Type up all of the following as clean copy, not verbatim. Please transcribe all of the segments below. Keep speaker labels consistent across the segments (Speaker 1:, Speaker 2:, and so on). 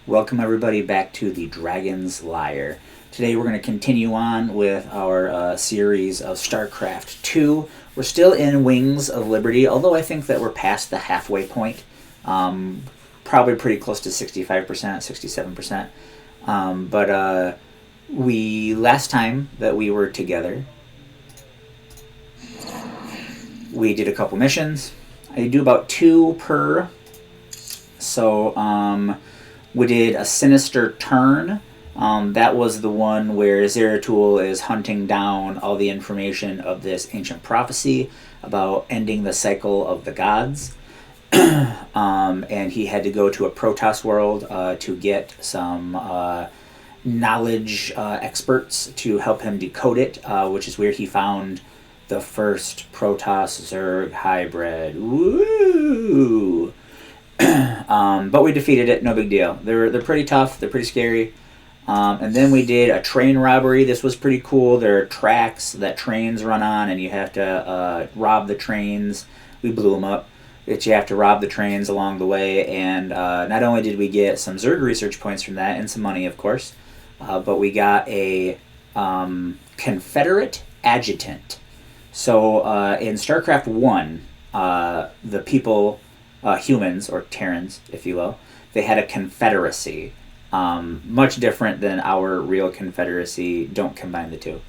Speaker 1: Welcome everybody back to the Dragon's Lair. Today we're going to continue on with our series of StarCraft 2. We're still in Wings of Liberty, although I think that we're past the halfway point. Probably pretty close to 65%, 67%. But last time that we were together, we did a couple missions. I do about 2 per. So, we did a Sinister Turn. That was the one where Zeratul is hunting down all the information of this ancient prophecy about ending the cycle of the gods. And he had to go to a Protoss world to get some knowledge experts to help him decode it, which is where he found the first Protoss Zerg hybrid. Woo! But we defeated it, no big deal. They're pretty tough, they're pretty scary. And then we did a train robbery. This was pretty cool. There are tracks that trains run on, and you have to rob the trains. We blew them up. But you have to rob the trains along the way, and not only did we get some Zerg research points from that, and some money, of course, but we got a Confederate adjutant. So in StarCraft 1, the people... humans, or Terrans, if you will, they had a confederacy. Much different than our real confederacy. Don't combine the two.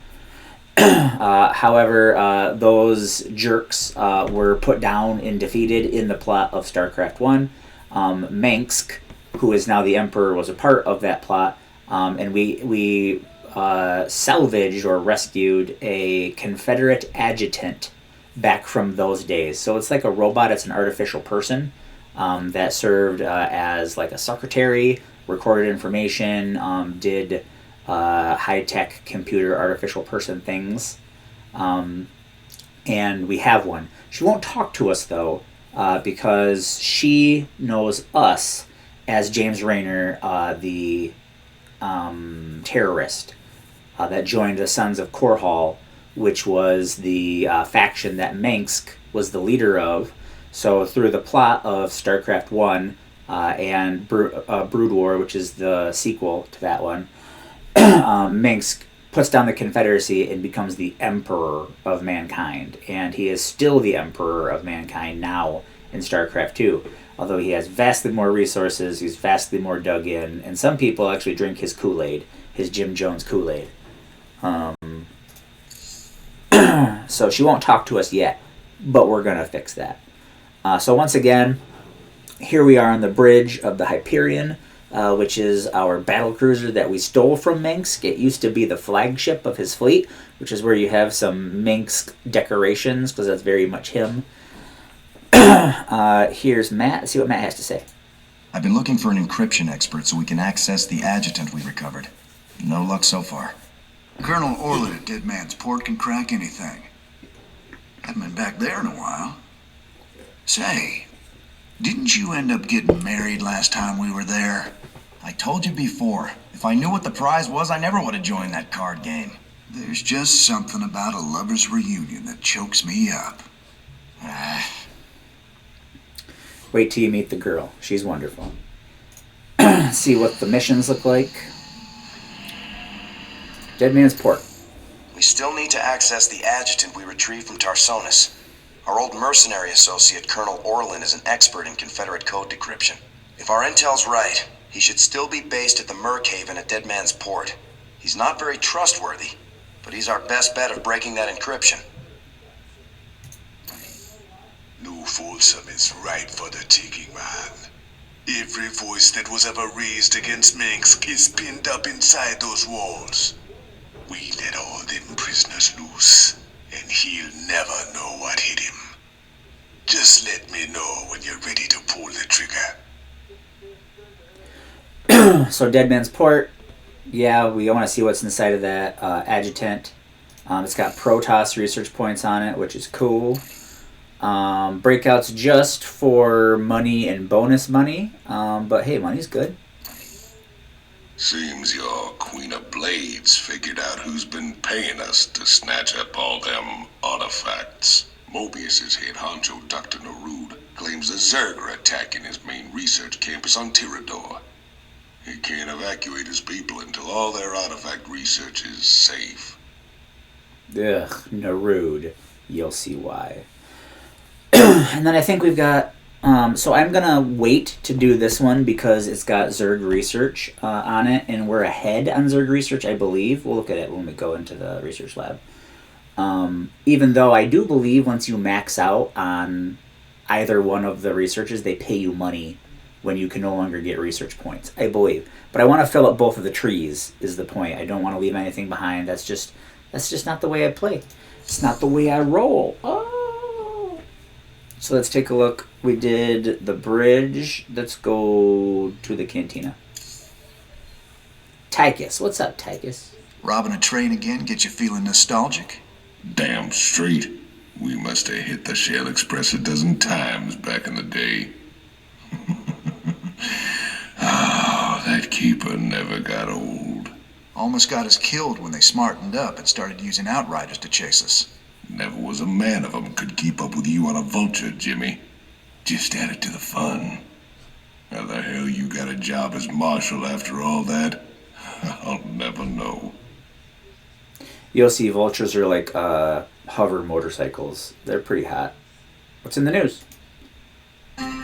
Speaker 1: However, those jerks were put down and defeated in the plot of StarCraft 1. Mengsk, who is now the Emperor, was a part of that plot, and we salvaged or rescued a Confederate adjutant back from those days. So it's like a robot. It's an artificial person that served as like a secretary, recorded information, did high-tech computer artificial person things. And we have one. She won't talk to us, though, because she knows us as James Rayner, the terrorist that joined the Sons of Korhal, which was the faction that Mengsk was the leader of. So through the plot of StarCraft 1 and Brood War, which is the sequel to that one, Mengsk puts down the Confederacy and becomes the Emperor of mankind. And he is still the Emperor of mankind now in StarCraft 2. Although he has vastly more resources, he's vastly more dug in, and some people actually drink his Kool-Aid, his Jim Jones Kool-Aid. So she won't talk to us yet, but we're going to fix that. So once again, here we are on the bridge of the Hyperion, which is our battlecruiser that we stole from Mengsk. It used to be the flagship of his fleet, which is where you have some Mengsk decorations, because that's very much him. Here's Matt. Let's see what Matt has to say.
Speaker 2: I've been looking for an encryption expert so we can access the adjutant we recovered. No luck so far.
Speaker 3: Colonel Orlan at Dead Man's Port can crack anything. Haven't been back there in a while. Say, didn't you end up getting married last time we were there?
Speaker 2: I told you before, if I knew what the prize was, I never would have joined that card game.
Speaker 3: There's just something about a lover's reunion that chokes me up.
Speaker 1: Wait till you meet the girl. She's wonderful. See what the missions look like. Dead Man's Port.
Speaker 2: We still need to access the adjutant we retrieved from Tarsonis. Our old mercenary associate, Colonel Orlan, is an expert in Confederate code decryption. If our intel's right, he should still be based at the Merkhaven at Dead Man's Port. He's not very trustworthy, but he's our best bet of breaking that encryption.
Speaker 4: No Folsom is right for the taking, man. Every voice that was ever raised against Mengsk is pinned up inside those walls. We let all them prisoners loose, and he'll never know what hit him. Just let me know when you're ready to pull the trigger.
Speaker 1: So Dead Man's Port. Yeah, we want to see what's inside of that adjutant. It's got Protoss research points on it, which is cool. Breakouts just for money and bonus money. But hey, money's good.
Speaker 4: Seems your Queen of Blades figured out who's been paying us to snatch up all them artifacts. Mobius's head honcho, Dr. Narud, claims the Zerg are attacking his main research campus on Tirador. can't evacuate his people until all their artifact research is safe.
Speaker 1: Ugh, Narud. You'll see why. And then I think we've got... so I'm going to wait to do this one because it's got Zerg research on it, and we're ahead on Zerg research, I believe. We'll look at it when we go into the research lab. Even though I do believe once you max out on either one of the researches, they pay you money when you can no longer get research points, I believe. But I want to fill up both of the trees, is the point. I don't want to leave anything behind. That's just not the way I play. It's not the way I roll. Oh. So let's take a look. We did the bridge. Let's go to the cantina. Tychus. What's up, Tychus?
Speaker 3: Robbing a train again get you feeling nostalgic?
Speaker 4: Damn straight. We must have hit the Shell Express a dozen times back in the day. Oh, that keeper never got old.
Speaker 3: Almost got us killed when they smartened up and started using outriders to chase us.
Speaker 4: Never was a man of 'em could keep up with you on a vulture, Jimmy. Just added to the fun. How the hell you got a job as marshal after all that? I'll never know.
Speaker 1: You'll see vultures are like hover motorcycles. They're pretty hot. What's in the news?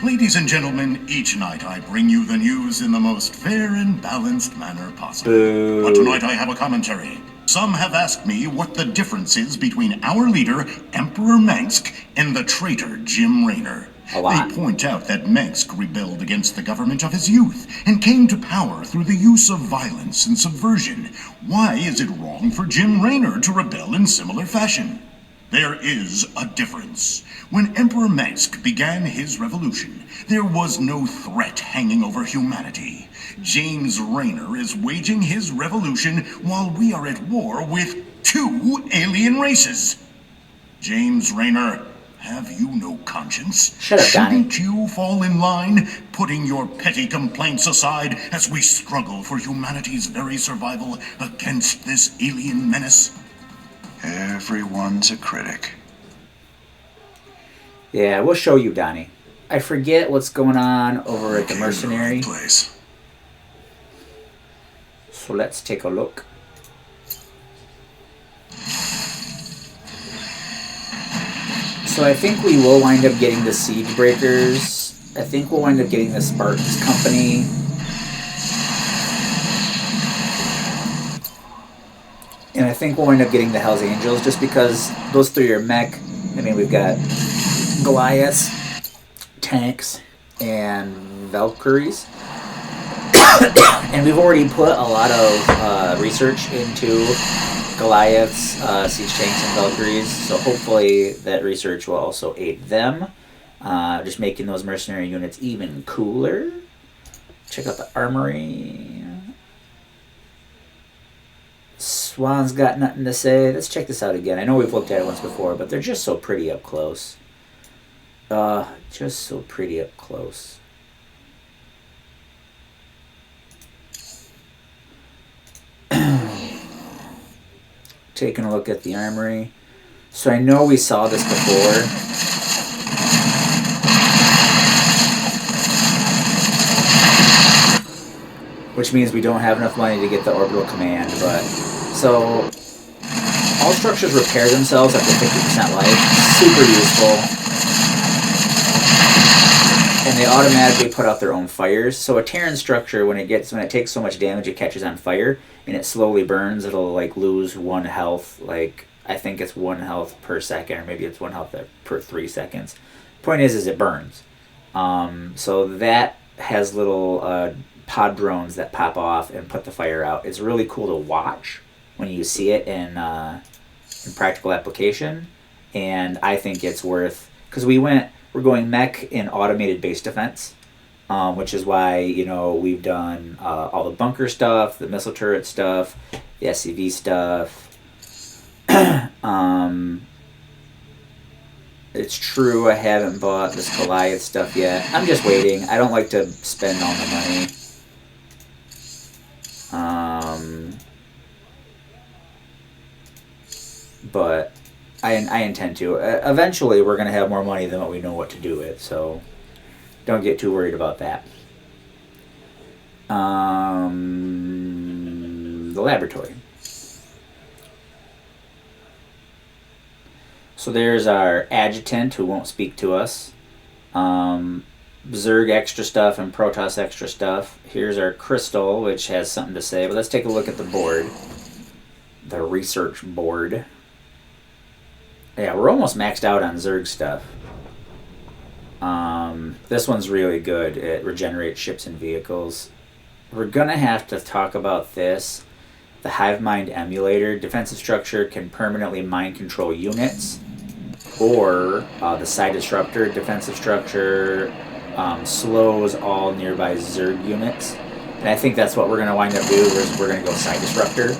Speaker 5: Ladies and gentlemen, each night I bring you the news in the most fair and balanced manner possible.
Speaker 1: Boo.
Speaker 5: But tonight I have a commentary. Some have asked me what the difference is between our leader, Emperor Mengsk, and the traitor Jim Raynor.
Speaker 1: A lot.
Speaker 5: They point out that Mengsk rebelled against the government of his youth and came to power through the use of violence and subversion. Why is it wrong for Jim Raynor to rebel in similar fashion? There is a difference. When Emperor Mengsk began his revolution, there was no threat hanging over humanity. James Raynor is waging his revolution while we are at war with 2 alien races. James Raynor, have you no conscience?
Speaker 1: Shut up, Donnie.
Speaker 5: Shouldn't you fall in line, putting your petty complaints aside as we struggle for humanity's very survival against this alien menace?
Speaker 3: Everyone's a critic.
Speaker 1: Yeah, we'll show you, Donnie. I forget what's going on over at the mercenary.
Speaker 3: Right place.
Speaker 1: So let's take a look. So I think we will wind up getting the Siege Breakers. I think we'll wind up getting the Spartans Company. And I think we'll wind up getting the Hells Angels just because those 3 are mech. I mean, we've got Goliaths, tanks, and Valkyries. And we've already put a lot of research into Goliaths, siege tanks, and Valkyries. So hopefully that research will also aid them. Just making those mercenary units even cooler. Check out the armory. Swan's got nothing to say. Let's check this out again. I know we've looked at it once before, but they're just so pretty up close. Just so pretty up close. Taking a look at the armory. So I know we saw this before. Which means we don't have enough money to get the orbital command, but... So, all structures repair themselves after 50% life. Super useful. And they automatically put out their own fires. So a Terran structure, when it takes so much damage, it catches on fire, and it slowly burns, it'll like lose 1 health, like, I think it's 1 health per second, or maybe it's 1 health per 3 seconds. Point is it burns. So that has little pod drones that pop off and put the fire out. It's really cool to watch when you see it in practical application, and I think it's worth, because we're going mech in automated base defense, which is why, we've done all the bunker stuff, the missile turret stuff, the SCV stuff. It's true I haven't bought this Goliath stuff yet. I'm just waiting. I don't like to spend all my money. But I intend to. Eventually, we're going to have more money than what we know what to do with, so don't get too worried about that. the laboratory. So there's our adjutant who won't speak to us. Zerg extra stuff and Protoss extra stuff. Here's our crystal, which has something to say. But let's take a look at the board. The research board. Yeah, we're almost maxed out on Zerg stuff. This one's really good. It regenerates ships and vehicles. We're going to have to talk about this. The hive mind emulator. Defensive structure can permanently mind control units. Or the side disruptor. Defensive structure slows all nearby Zerg units. And I think that's what we're going to wind up doing. We're going to go side disruptor.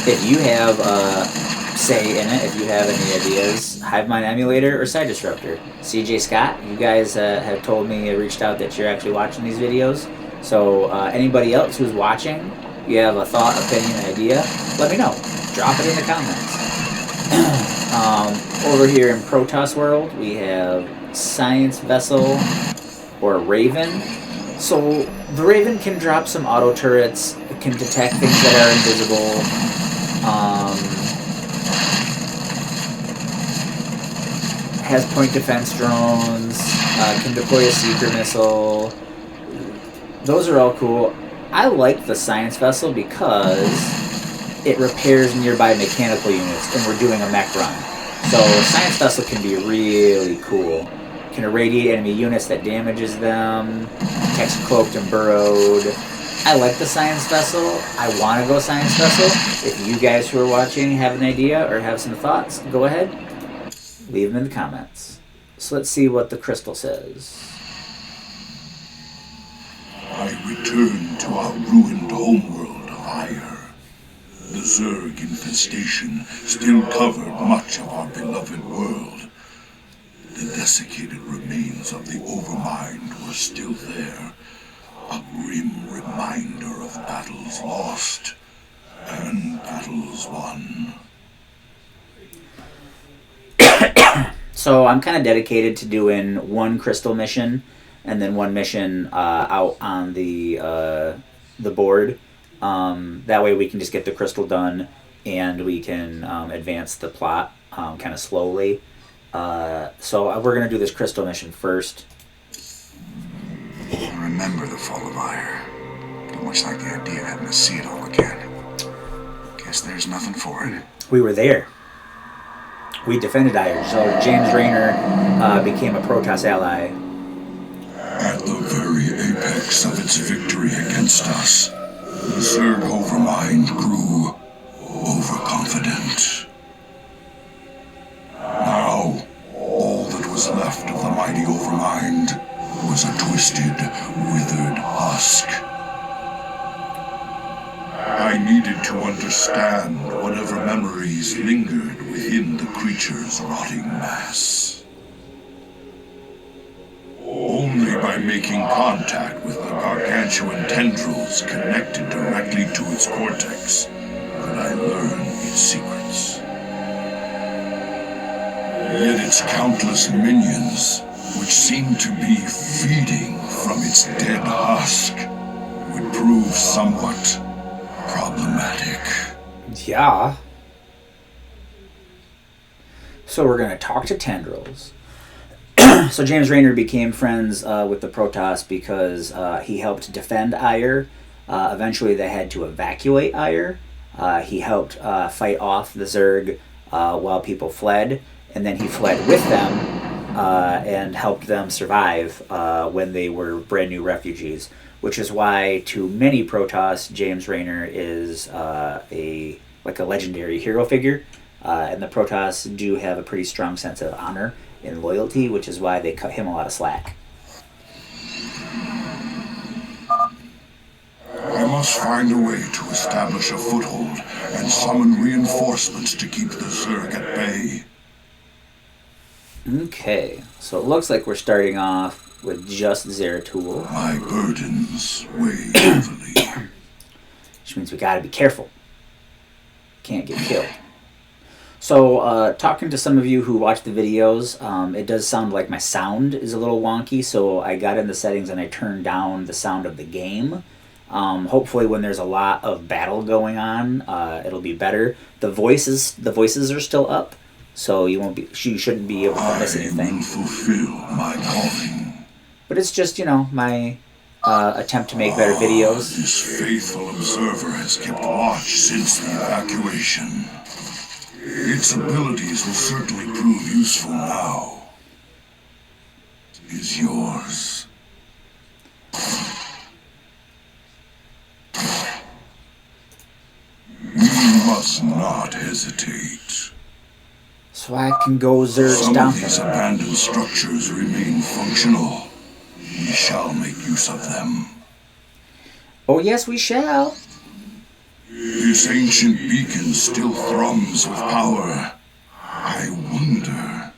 Speaker 1: If you have say in it, if you have any ideas, hive mind emulator or side disruptor. CJ Scott, you guys have told me, reached out that you're actually watching these videos. So anybody else who's watching, you have a thought, opinion, idea, let me know. Drop it in the comments. Over here in Protoss world, we have Science Vessel or Raven. So the Raven can drop some auto turrets, it can detect things that are invisible. Has point defense drones, can deploy a seeker missile. Those are all cool. I like the Science Vessel because it repairs nearby mechanical units, and we're doing a mech run. So Science Vessel can be really cool. Can irradiate enemy units that damages them, detects cloaked and burrowed. I like the Science Vessel. I want to go Science Vessel. If you guys who are watching have an idea or have some thoughts, go ahead. Leave them in the comments. So let's see what the crystal says.
Speaker 5: I return to our ruined homeworld of Ire. The Zerg infestation still covered much of our beloved world. The desiccated remains of the overmind were still there, a grim reminder of battles lost and battles won.
Speaker 1: So I'm kind of dedicated to doing one crystal mission and then one mission out on the board. That way we can just get the crystal done and we can advance the plot kind of slowly. So we're going to do this crystal mission first.
Speaker 3: I remember the fall of Ire. Don't much like the idea of having to see it all again. Guess there's nothing for it.
Speaker 1: We were there. We defended Ire, so James Raynor became a Protoss ally.
Speaker 5: At the very apex of its victory against us, the Zerg overmind grew overconfident. Now, all that was left of the mighty overmind was a twisted, withered husk. I needed to understand whatever memories lingered within the creature's rotting mass. Only by making contact with the gargantuan tendrils connected directly to its cortex could I learn its secrets. Yet its countless minions, which seemed to be feeding from its dead husk, would prove somewhat problematic.
Speaker 1: Yeah. So we're going to talk to tendrils. So James Raynor became friends with the Protoss because he helped defend Ire. Eventually they had to evacuate Ire. He helped fight off the Zerg while people fled. And then he fled with them and helped them survive when they were brand new refugees. Which is why, to many Protoss, James Raynor is a legendary hero figure, and the Protoss do have a pretty strong sense of honor and loyalty, which is why they cut him a lot of slack.
Speaker 5: I must find a way to establish a foothold and summon reinforcements to keep the Zerg at bay.
Speaker 1: Okay, so it looks like we're starting off with just Zeratul.
Speaker 5: My burdens weigh heavily.
Speaker 1: Which means we gotta be careful. Can't get killed. So, talking to some of you who watch the videos, it does sound like my sound is a little wonky, so I got in the settings and I turned down the sound of the game. Hopefully, when there's a lot of battle going on, it'll be better. The voices are still up, so you shouldn't be able to miss
Speaker 3: I
Speaker 1: anything.
Speaker 3: will fulfill my calling.
Speaker 1: But it's just, my attempt to make better videos.
Speaker 3: This faithful observer has kept watch since the evacuation. Its abilities will certainly prove useful now. It is yours. We must not hesitate.
Speaker 1: So I can go zerg
Speaker 3: Some
Speaker 1: down
Speaker 3: of these abandoned structures remain functional. We shall make use of them.
Speaker 1: Oh, yes, we shall.
Speaker 3: This ancient beacon still thrums with power. I wonder.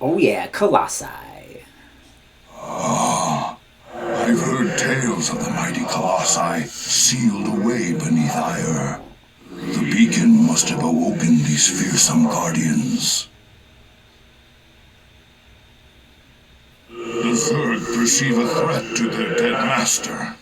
Speaker 1: Oh, yeah, Colossi.
Speaker 3: I've heard tales of the mighty colossi sealed away beneath ire. The beacon must have awoken these fearsome guardians. The Zerg perceive a threat to their dead master.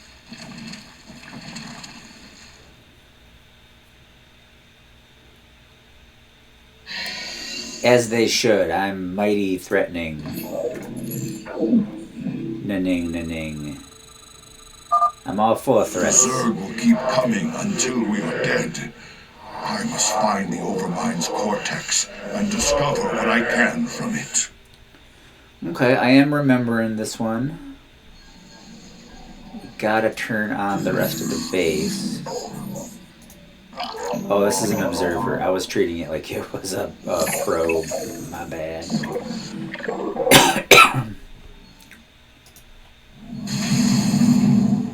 Speaker 1: As they should. I'm mighty threatening. Naning, naning. I'm all full of
Speaker 3: The
Speaker 1: threats.
Speaker 3: Zerg will keep coming until we are dead. I must find the overmind's cortex and discover what I can from it.
Speaker 1: Okay, I am remembering this one. Gotta turn on the rest of the base. Oh, this is an observer. I was treating it like it was a probe. My bad.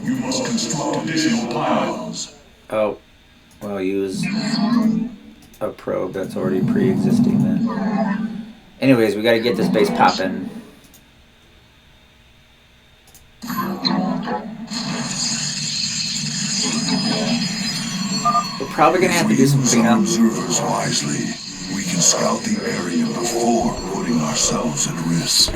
Speaker 3: You must construct additional pylons.
Speaker 1: Oh, well, use a probe that's already pre-existing then. Anyways, we gotta get this base popping. We're probably gonna have to do some cleanup.
Speaker 3: Observers wisely. We can scout the area before putting ourselves at risk.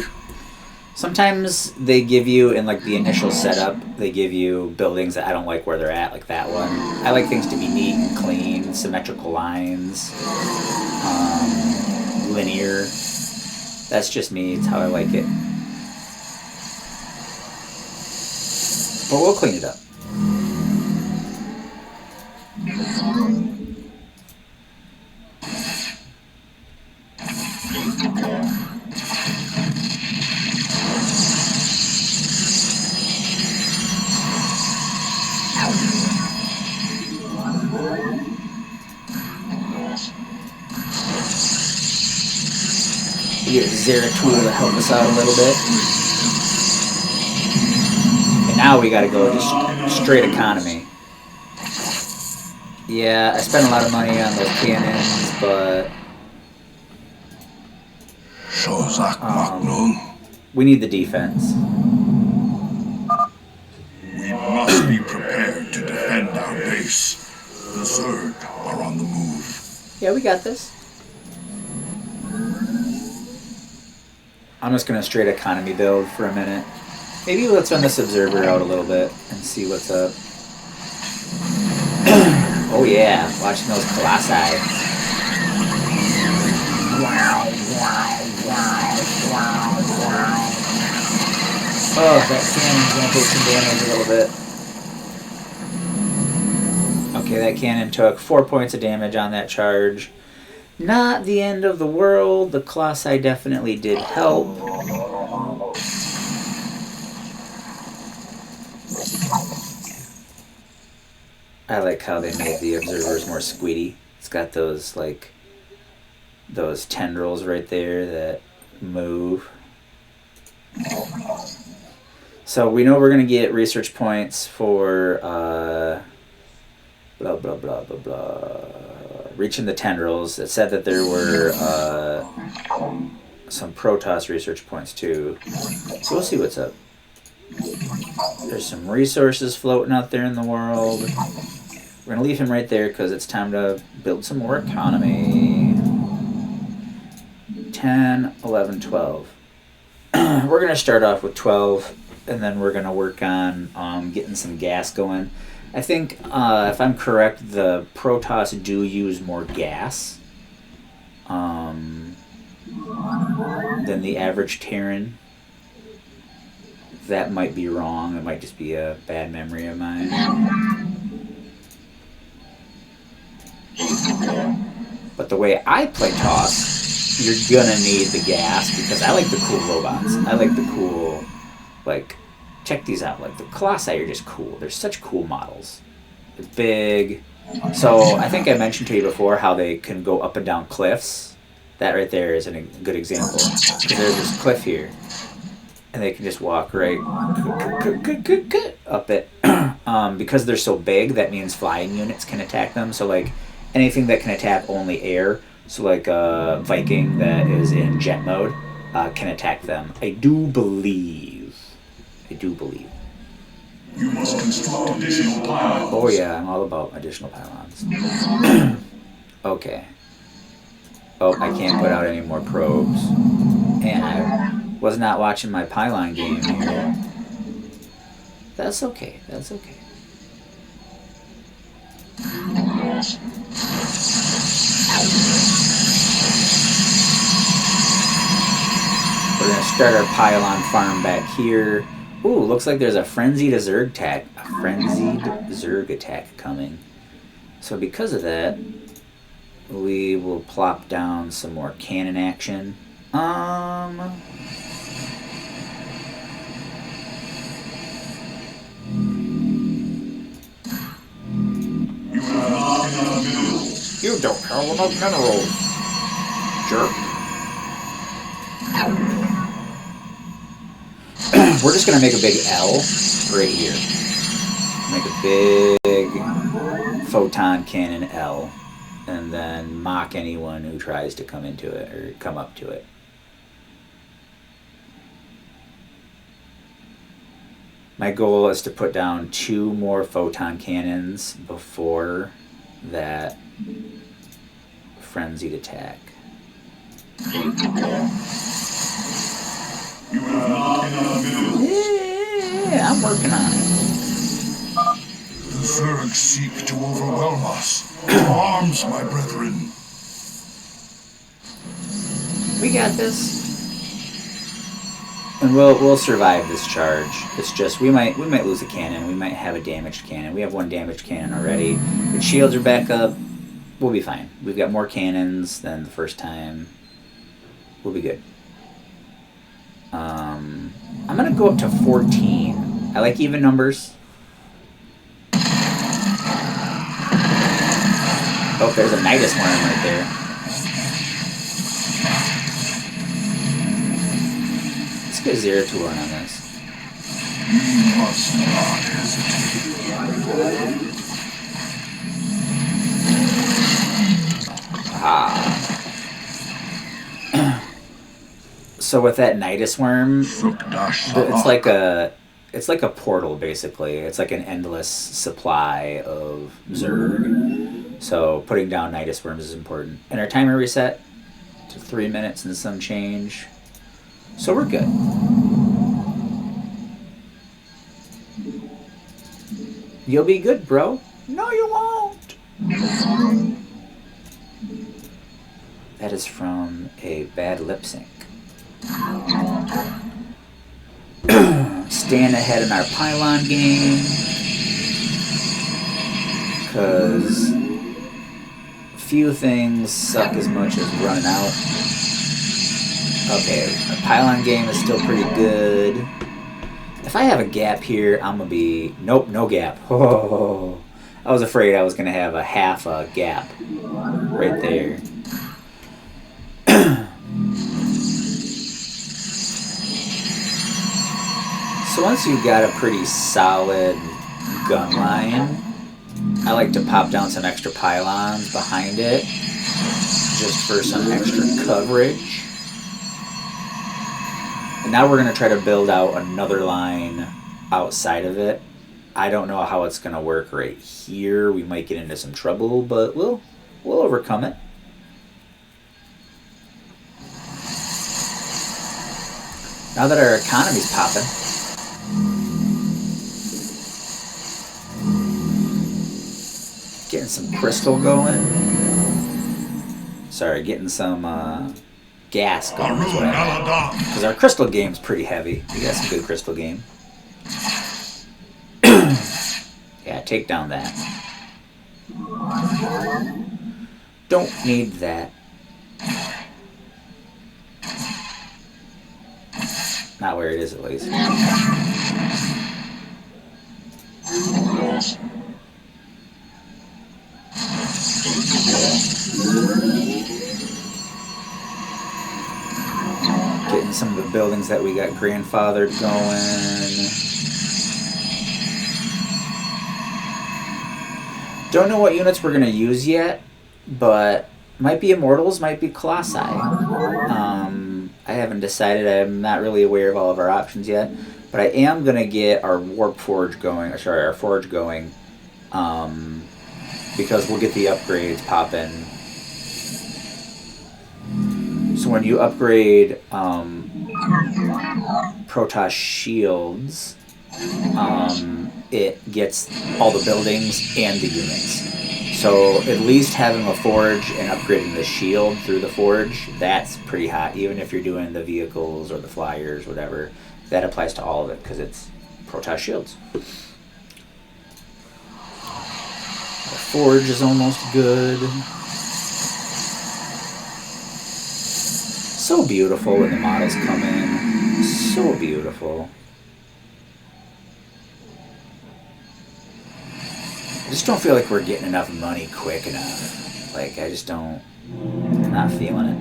Speaker 1: Sometimes they give you, in like the initial setup, they give you buildings that I don't like where they're at, like that one. I like things to be neat and clean, symmetrical lines, linear. That's just me, it's how I like it. But we'll clean it up. We get Zeratool to help us out a little bit. And now we gotta go just straight economy. Yeah, I spent a lot of money on those cannons, but we need the defense.
Speaker 3: We must be prepared to defend our base. The Zerg are on the move.
Speaker 1: Yeah, we got this. I'm just gonna straight economy build for a minute. Maybe let's run this observer out a little bit and see what's up. Oh yeah, watching those colossi. Oh, that cannon's gonna take some damage a little bit. Okay, that cannon took 4 points of damage on that charge. Not the end of the world. The colossi definitely did help. I like how they made the observers more squiddy. It's got those, like, those tendrils right there that move. So we know we're going to get research points for blah, blah, blah, blah, blah. Reaching the tendrils. It said that there were some Protoss research points too. So we'll see what's up. There's some resources floating out there in the world. We're going to leave him right there because it's time to build some more economy. 10, 11, 12. we're gonna start off with 12, and then we're gonna work on getting some gas going. I think if I'm correct, the Protoss do use more gas than the average Terran. That might be wrong. It might just be a bad memory of mine. But the way I play Toss, you're gonna need the gas because I like the cool robots. I like the cool, like, check these out. Like, the Colossi are just cool. They're such cool models. They're big. So, I think I mentioned to you before how they can go up and down cliffs. That right there is a good example. Because there's this cliff here. And they can just walk right up it. Because they're so big, that means flying units can attack them. So, like, anything that can attack only air, so like a Viking that is in jet mode, can attack them. I do believe.
Speaker 5: You must construct additional pylons.
Speaker 1: Oh yeah, I'm all about additional pylons. Okay. Oh, I can't put out any more probes. And I was not watching my pylon game here. That's okay. That's okay. We're gonna start our pylon farm back here. Ooh, looks like there's a frenzied zerg attack coming. So because of that, we will plop down some more cannon action.
Speaker 5: You have not enough minerals.
Speaker 1: You don't have enough minerals. Jerk. We're just gonna make a big L right here. Make a big photon cannon L. And then mock anyone who tries to come into it or come up to it. My goal is to put down 2 more photon cannons before that frenzied attack.
Speaker 5: You have not enough minerals.
Speaker 1: Yeah, I'm working on it.
Speaker 5: The zerg seek to overwhelm us. To arms, my brethren.
Speaker 1: We got this. And we'll survive this charge. It's just we might lose a cannon. We might have a damaged cannon. We have 1 damaged cannon already. The shields are back up. We'll be fine. We've got more cannons than the first time. We'll be good. I'm gonna go up to 14. I like even numbers. Oh, there's a Nidus worm right there. Let's get Zeratul on this.
Speaker 5: You must not hesitate.
Speaker 1: So with that Nidus worm, it's like a portal basically. It's like an endless supply of zerg. So putting down Nidus worms is important. And our timer reset to 3 minutes and some change. So we're good. You'll be good, bro. No, you won't. That is from a bad lip sync. Staying ahead in our pylon game. Because few things suck as much as running out. Okay, our pylon game is still pretty good. If I have a gap here, I'm going to be... Nope, no gap. Oh, I was afraid I was going to have a half a gap right there. So once you've got a pretty solid gun line, I like to pop down some extra pylons behind it just for some extra coverage. And now we're going to try to build out another line outside of it. I don't know how it's going to work right here. We might get into some trouble, but we'll overcome it. Now that our economy's popping. Getting some crystal going. Sorry, getting some gas going is what I meant. Because our crystal game's pretty heavy. We got some good crystal game. Yeah, take down that. Don't need that. Not where it is, at least. Getting some of the buildings that we got grandfathered going. Don't know what units we're going to use yet, but might be Immortals, might be Colossi. I haven't decided. I'm not really aware of all of our options yet, but I am going to get our Warp Forge going, sorry, our Forge going, because we'll get the upgrades popping. So when you upgrade Protoss shields, it gets all the buildings and the units. So at least having a forge and upgrading the shield through the forge, that's pretty hot. Even if you're doing the vehicles or the flyers, whatever, that applies to all of it because it's Protoss shields. The forge is almost good. So beautiful when the models come in. So beautiful. I just don't feel like we're getting enough money quick enough. Like, I just don't... I'm not feeling it.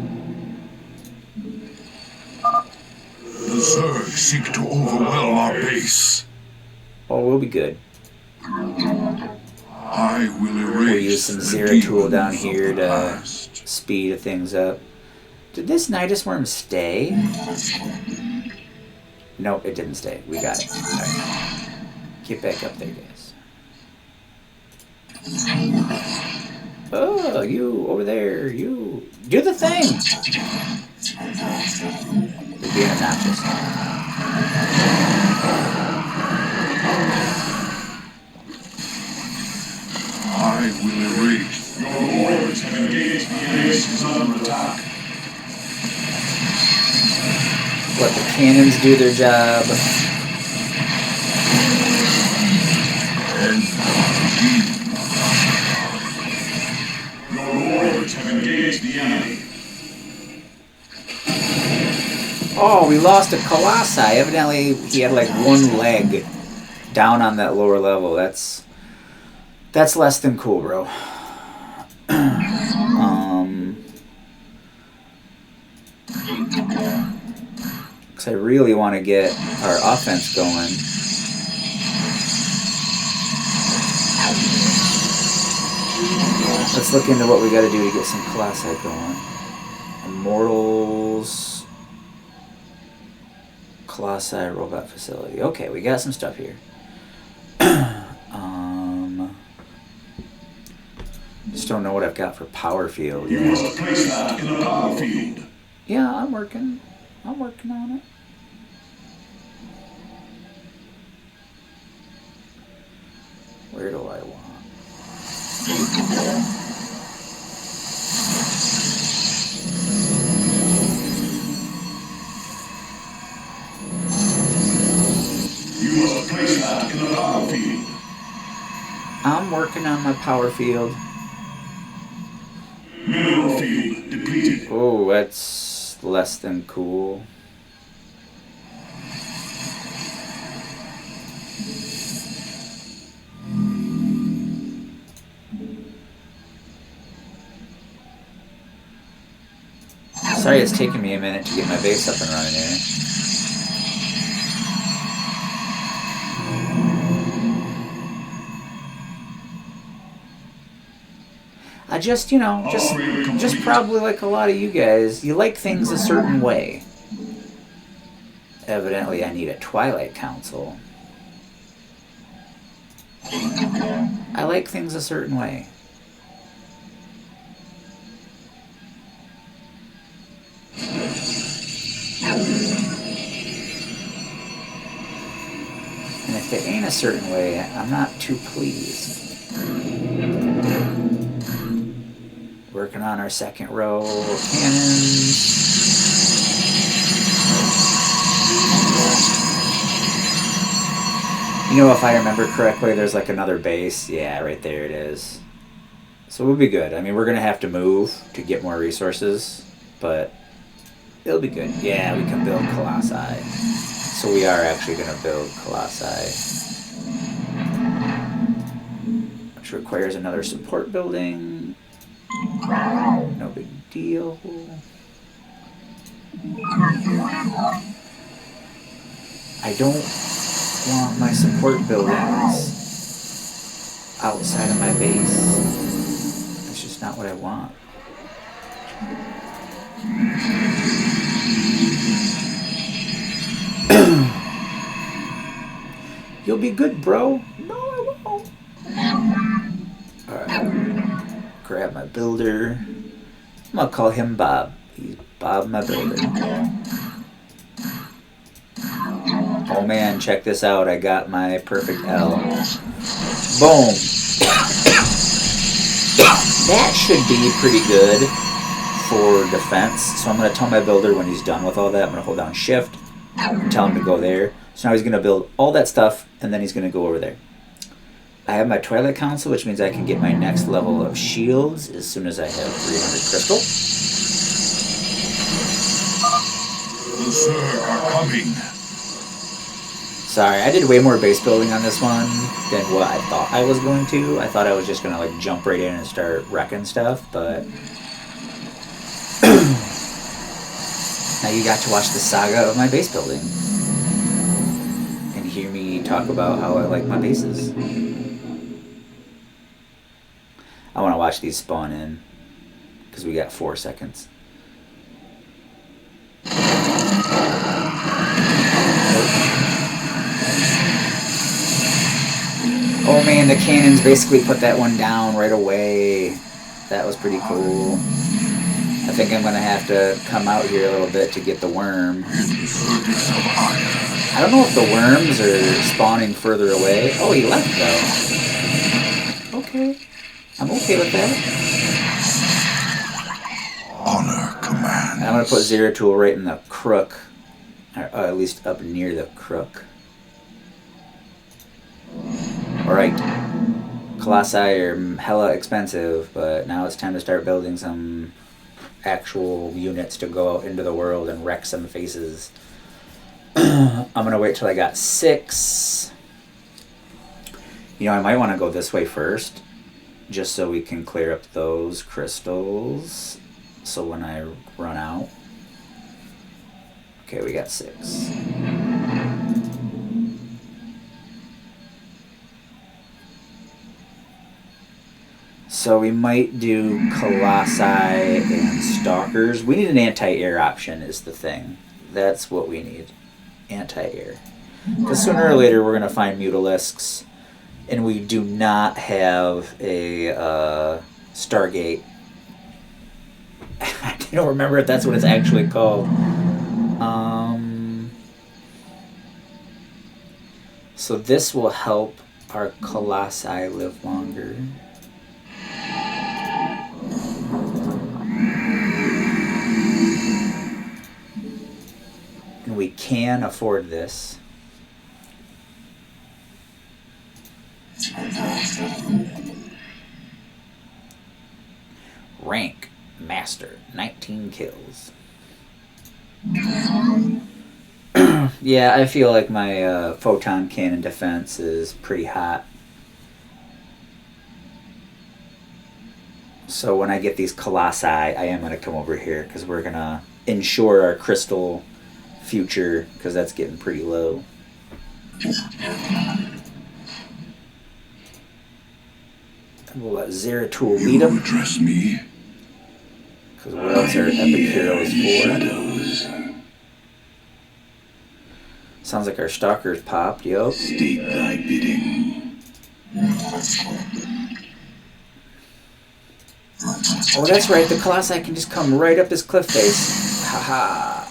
Speaker 4: The Zerg seek to overwhelm our base.
Speaker 1: Oh, we'll be good.
Speaker 4: I will erase
Speaker 1: We'll use some Zera tool down here to speed things up. Did this Nidus worm stay? Nope, it didn't stay. We got it. Alright. Get back up there, guys. Oh, you over there, you do the thing. You're being obnoxious.
Speaker 4: I will erase. Your warriors have engaged. The base is under attack.
Speaker 1: Let the cannons do their job.
Speaker 4: Have engaged the enemy.
Speaker 1: Oh, we lost a Colossi. Evidently, he had like one leg down on that lower level. That's less than cool, bro. Because I really want to get our offense going. Let's look into what we got to do to get some Colossi going. Immortals, Colossi robot facility. Okay, we got some stuff here. Just don't know what I've got for power field.
Speaker 4: You must place that in the power field.
Speaker 1: Yeah, I'm working on it. Where do I want?
Speaker 4: You must place that in the power field.
Speaker 1: I'm working on my power field.
Speaker 4: Mineral field depleted.
Speaker 1: Oh, that's less than cool. Sorry it's taking me a minute to get my base up and running here. I just, you know, just probably like a lot of you guys, you like things a certain way. Evidently I need a Twilight Council. I like things a certain way. If it ain't a certain way, I'm not too pleased. Working on our second row of cannons. You know, if I remember correctly, there's like another base. Yeah, right there it is. So we'll be good. I mean, we're going to have to move to get more resources, but it'll be good. Yeah, we can build Colossi. So we are actually going to build Colossi. Which requires another support building. No big deal. I don't want my support buildings outside of my base. That's just not what I want. You'll be good, bro. No, I won't. Alright. Grab my builder. I'm gonna call him Bob. He's Bob, my builder. Oh man, check this out. I got my perfect L. Boom. That should be pretty good for defense. So I'm going to tell my builder when he's done with all that, I'm going to hold down shift and tell him to go there. So now he's going to build all that stuff and then he's going to go over there. I have my Twilight Council, which means I can get my next level of shields as soon as I have 300 crystal.
Speaker 3: The Zerg are coming.
Speaker 1: Sorry, I did way more base building on this one than what I thought I was going to. I thought I was just going to like jump right in and start wrecking stuff, but now you got to watch the saga of my base building and hear me talk about how I like my bases. I want to watch these spawn in because we got 4 seconds. Oh man, the cannons basically put that one down right away. That was pretty cool. I think I'm going to have to come out here a little bit to get the worm. I don't know if the worms are spawning further away. Oh, he left though. Okay. I'm okay with that.
Speaker 3: Honor commands.
Speaker 1: I'm going to put Zero Tool right in the crook. Or at least up near the crook. Alright, Colossi are hella expensive, but now it's time to start building some actual units to go out into the world and wreck some faces. I'm going to wait till I got 6. You know, I might want to go this way first, just so we can clear up those crystals, so when I run out. Okay, we got 6. So we might do Colossi and Stalkers. We need an anti-air option is the thing. That's what we need. Anti-air. Because sooner or later we're going to find Mutalisks. And we do not have a Stargate. I don't remember if that's what it's actually called. So this will help our Colossi live longer. And we can afford this. Rank Master, 19 kills. Yeah, I feel like my photon cannon defense is pretty hot. So when I get these Colossi, I am going to come over here because we're going to ensure our crystal future because that's getting pretty low. And we'll let Zeratul lead them.
Speaker 3: Trust me.
Speaker 1: Because what else are epic heroes for?
Speaker 3: Shadows.
Speaker 1: Sounds like our stalkers popped, yup.
Speaker 3: State thy bidding.
Speaker 1: Oh, that's right, the Colossi can just come right up this cliff face. Haha.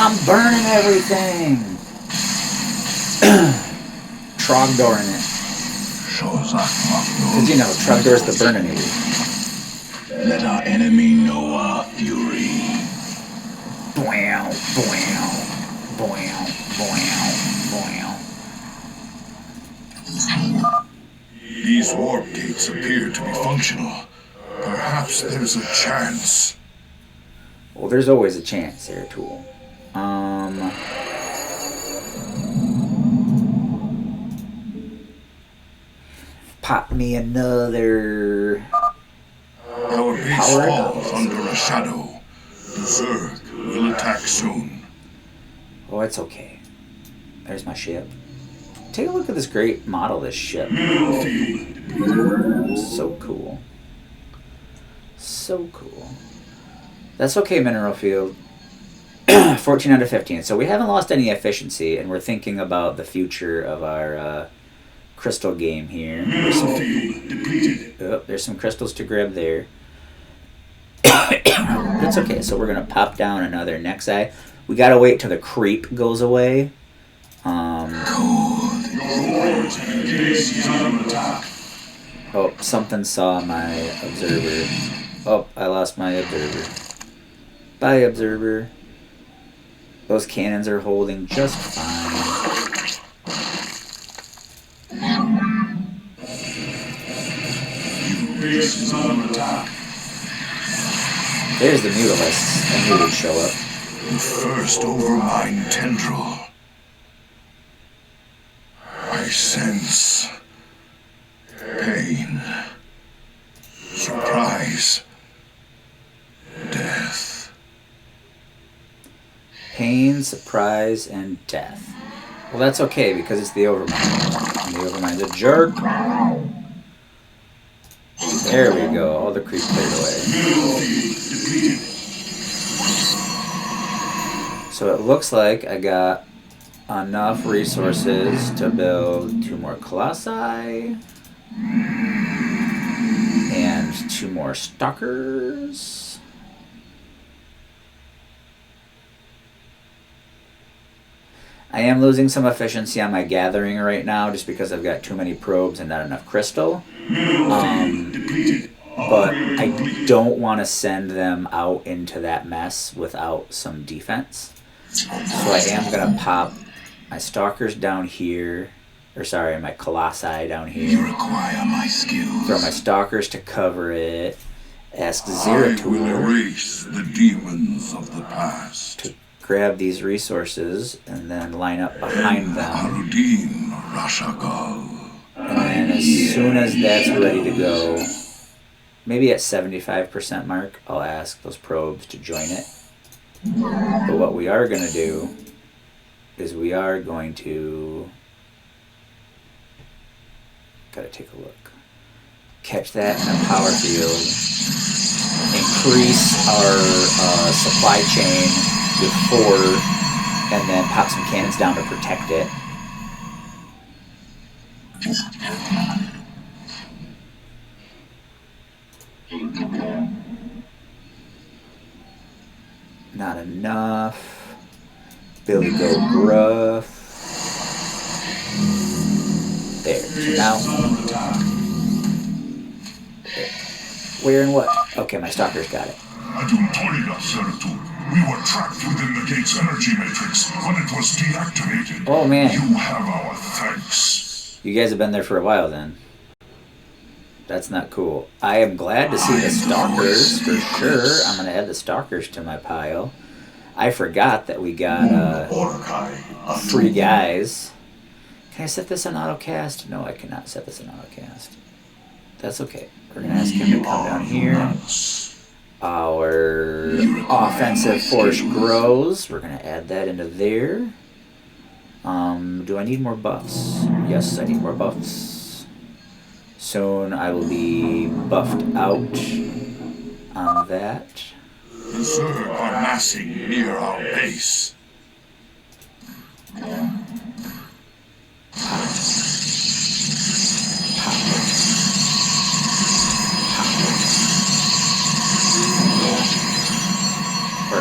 Speaker 1: I'm burning everything. Trogdoring it. Because you know, Trogdor's the burninator.
Speaker 3: Let our enemy know our fury.
Speaker 1: Bow, bow, bow, bow, bow.
Speaker 3: These warp gates appear to be functional. Perhaps there's a chance.
Speaker 1: Well, there's always a chance there, Tool. Pop me another.
Speaker 3: Our base falls under a shadow. The Zerg will attack soon.
Speaker 1: Oh, it's okay. There's my ship. Take a look at this great model of this ship. So cool. So cool. That's okay, mineral field. 14 out of 15. So we haven't lost any efficiency, and we're thinking about the future of our crystal game here. There's some crystals to grab there. It's okay, so we're going to pop down another Nexi. We got to wait till the creep goes away. Oh, something saw my observer. Oh, I lost my observer. Bye, observer. Those cannons are holding just fine. There's the mutalisks. I knew they'd show up.
Speaker 3: The first overmind tendril. I sense pain, surprise, death.
Speaker 1: Pain, surprise, and death. Well, that's okay because it's the overmind. And the overmind's a jerk. There we go. All the creep cleared away. So it looks like I got enough resources to build 2 more colossi and 2 more stalkers. I am losing some efficiency on my gathering right now just because I've got too many probes and not enough crystal. But I don't want to send them out into that mess without some defense. So I am going to pop my stalkers down here. Or sorry, my colossi down here.
Speaker 3: You require my skills.
Speaker 1: Throw my stalkers to cover it. Ask
Speaker 3: I
Speaker 1: Zeratul
Speaker 3: will erase the demons of the past.
Speaker 1: to grab these resources and then line up behind them.
Speaker 3: Harudin Rashagal.
Speaker 1: And then as soon as that's ready to go, maybe at 75% mark, I'll ask those probes to join it. But what we are going to do is we are going to... Gotta take a look. Catch that in a power field. Increase our supply chain with 4, and then pop some cannons down to protect it. Not enough. Billy Go Gruff. There. So now. Where and what? Okay, my stalker's got it.
Speaker 3: We were trapped within the gate's energy matrix when it was deactivated.
Speaker 1: Oh man.
Speaker 3: You have our thanks.
Speaker 1: You guys have been there for a while then. That's not cool. I am glad to see the stalkers for sure. I'm going to add the stalkers to my pile. I forgot that we got 3 guys. Can I set this on autocast? No, I cannot set this on autocast. That's okay. We're going to ask him to come down here. Our offensive force grows. We're going to add that into there. Do I need more buffs? Yes, I need more buffs. Soon I will be buffed out on that.
Speaker 3: The Zerg are massing near our base.
Speaker 1: We're going to start with that. And then as soon as that's ready to go, maybe at 75% mark, I'll ask those probes to join it. But what we are going to do is we are going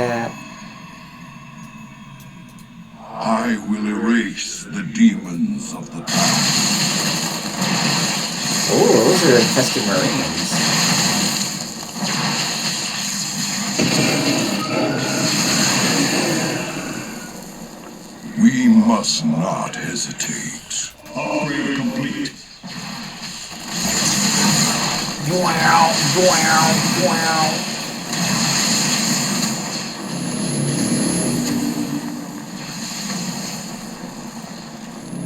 Speaker 1: to
Speaker 5: I will erase the demons of the past.
Speaker 1: Oh, those are infested marines.
Speaker 5: We must not hesitate. Upgrade complete.
Speaker 1: Wow, wow, wow.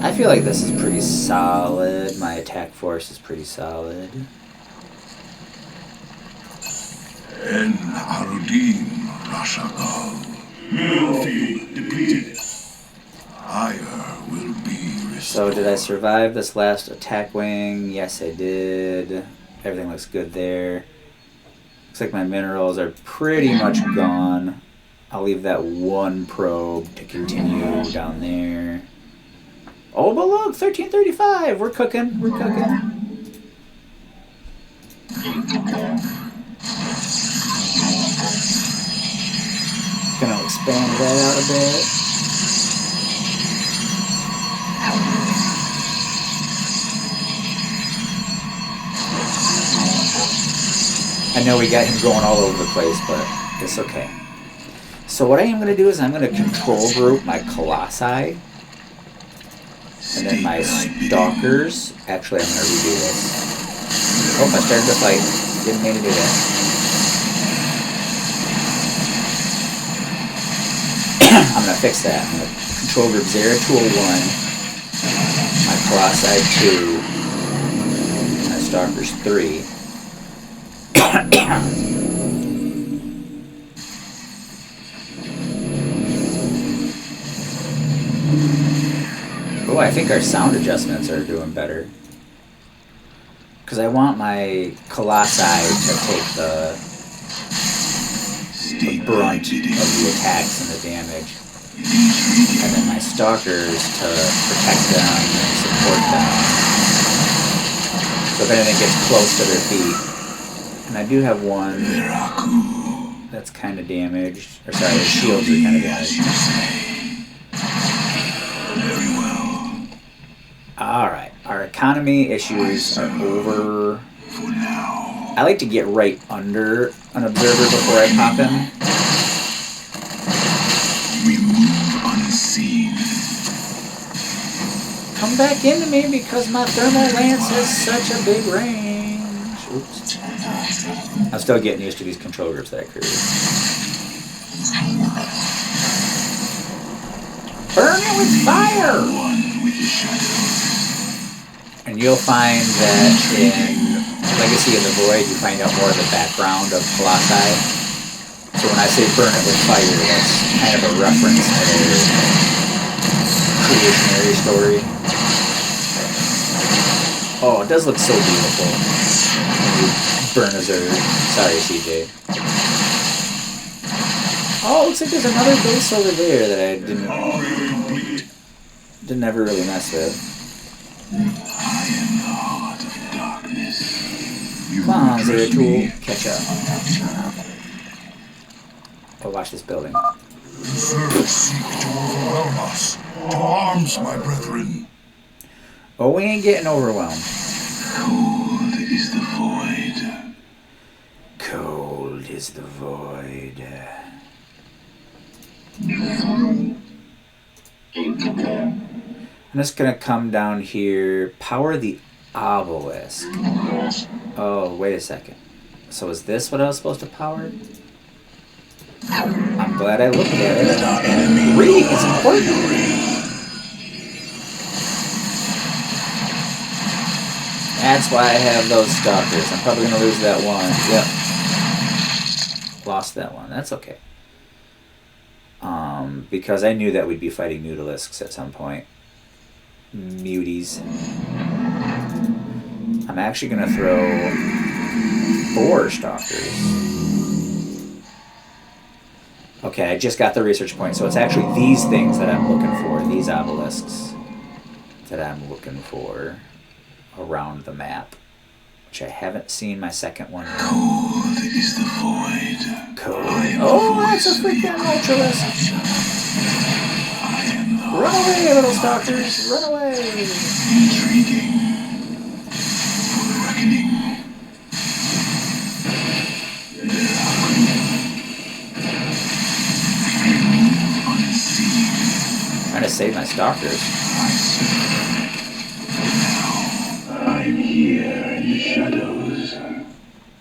Speaker 1: I feel like this is pretty solid. My attack force is pretty solid.
Speaker 5: En Arudin Rashagal. Middle field depleted. Fire will be restored.
Speaker 1: So did I survive this last attack wing? Yes, I did. Everything looks good there. Looks like my minerals are pretty much gone. I'll leave that one probe to continue down there. Oh, but look, 1335. We're cooking. We're cooking. Gonna expand that out a bit. I know we got him going all over the place, but it's okay. So what I am going to do is I'm going to control group my colossi. And then my stalkers. Actually, I'm going to redo this. Oh, I started the fight. Didn't mean to do that. I'm going to fix that. I'm going to control group Zeratul 1. My colossi 2. My stalkers 3. Oh, I think our sound adjustments are doing better. Because I want my colossi to take the brunt of the attacks and the damage. And then my stalkers to protect them and support them. So if anything gets close to their feet. And I do have one that's kind of damaged. Or sorry, the shields are kind of damaged.
Speaker 3: Very well.
Speaker 1: Alright, our economy issues are over.
Speaker 3: For now.
Speaker 1: I like to get right under an observer before I pop him.
Speaker 3: We move unseen.
Speaker 1: Come back into me because my thermal lance has such a big range. Oops. I'm still getting used to these control groups that I created. Burn it with fire!
Speaker 3: One with the shadows.
Speaker 1: And you'll find that in Legacy of the Void, you find out more of the background of Colossi. So when I say burn it with fire, that's kind of a reference to their creationary story. Oh, it does look so beautiful when you burn a zerg. Sorry, CJ. Oh, looks like there's another base over there that I didn't ever really mess with.
Speaker 3: I am the heart of darkness.
Speaker 1: Come on, Zeratul, catch up. Oh, watch this building.
Speaker 5: Zerg seek to overwhelm us. To arms, my brethren.
Speaker 1: Oh, we ain't getting overwhelmed.
Speaker 3: Cold is the void.
Speaker 1: Cold is the void. I'm just gonna come down here, power the obelisk. Oh, wait a second. So is this what I was supposed to power? I'm glad I looked at it. Reading is important. That's why I have those stalkers. I'm probably gonna lose that one. Yep. Lost that one. That's okay. Because I knew that we'd be fighting Mutalisks at some point. Muties. I'm actually going to throw 4 stalkers. Okay, I just got the research point, so it's actually these things that I'm looking for, these obelisks that I'm looking for around the map, which I haven't seen my second one yet.
Speaker 3: Cold is the void.
Speaker 1: Cold. Oh, that's a freaking Ultralisk. Run away, little stalkers! Run away!
Speaker 3: Intriguing. For the reckoning. Unseen.
Speaker 1: Trying to save my stalkers.
Speaker 3: I'm here in the shadows.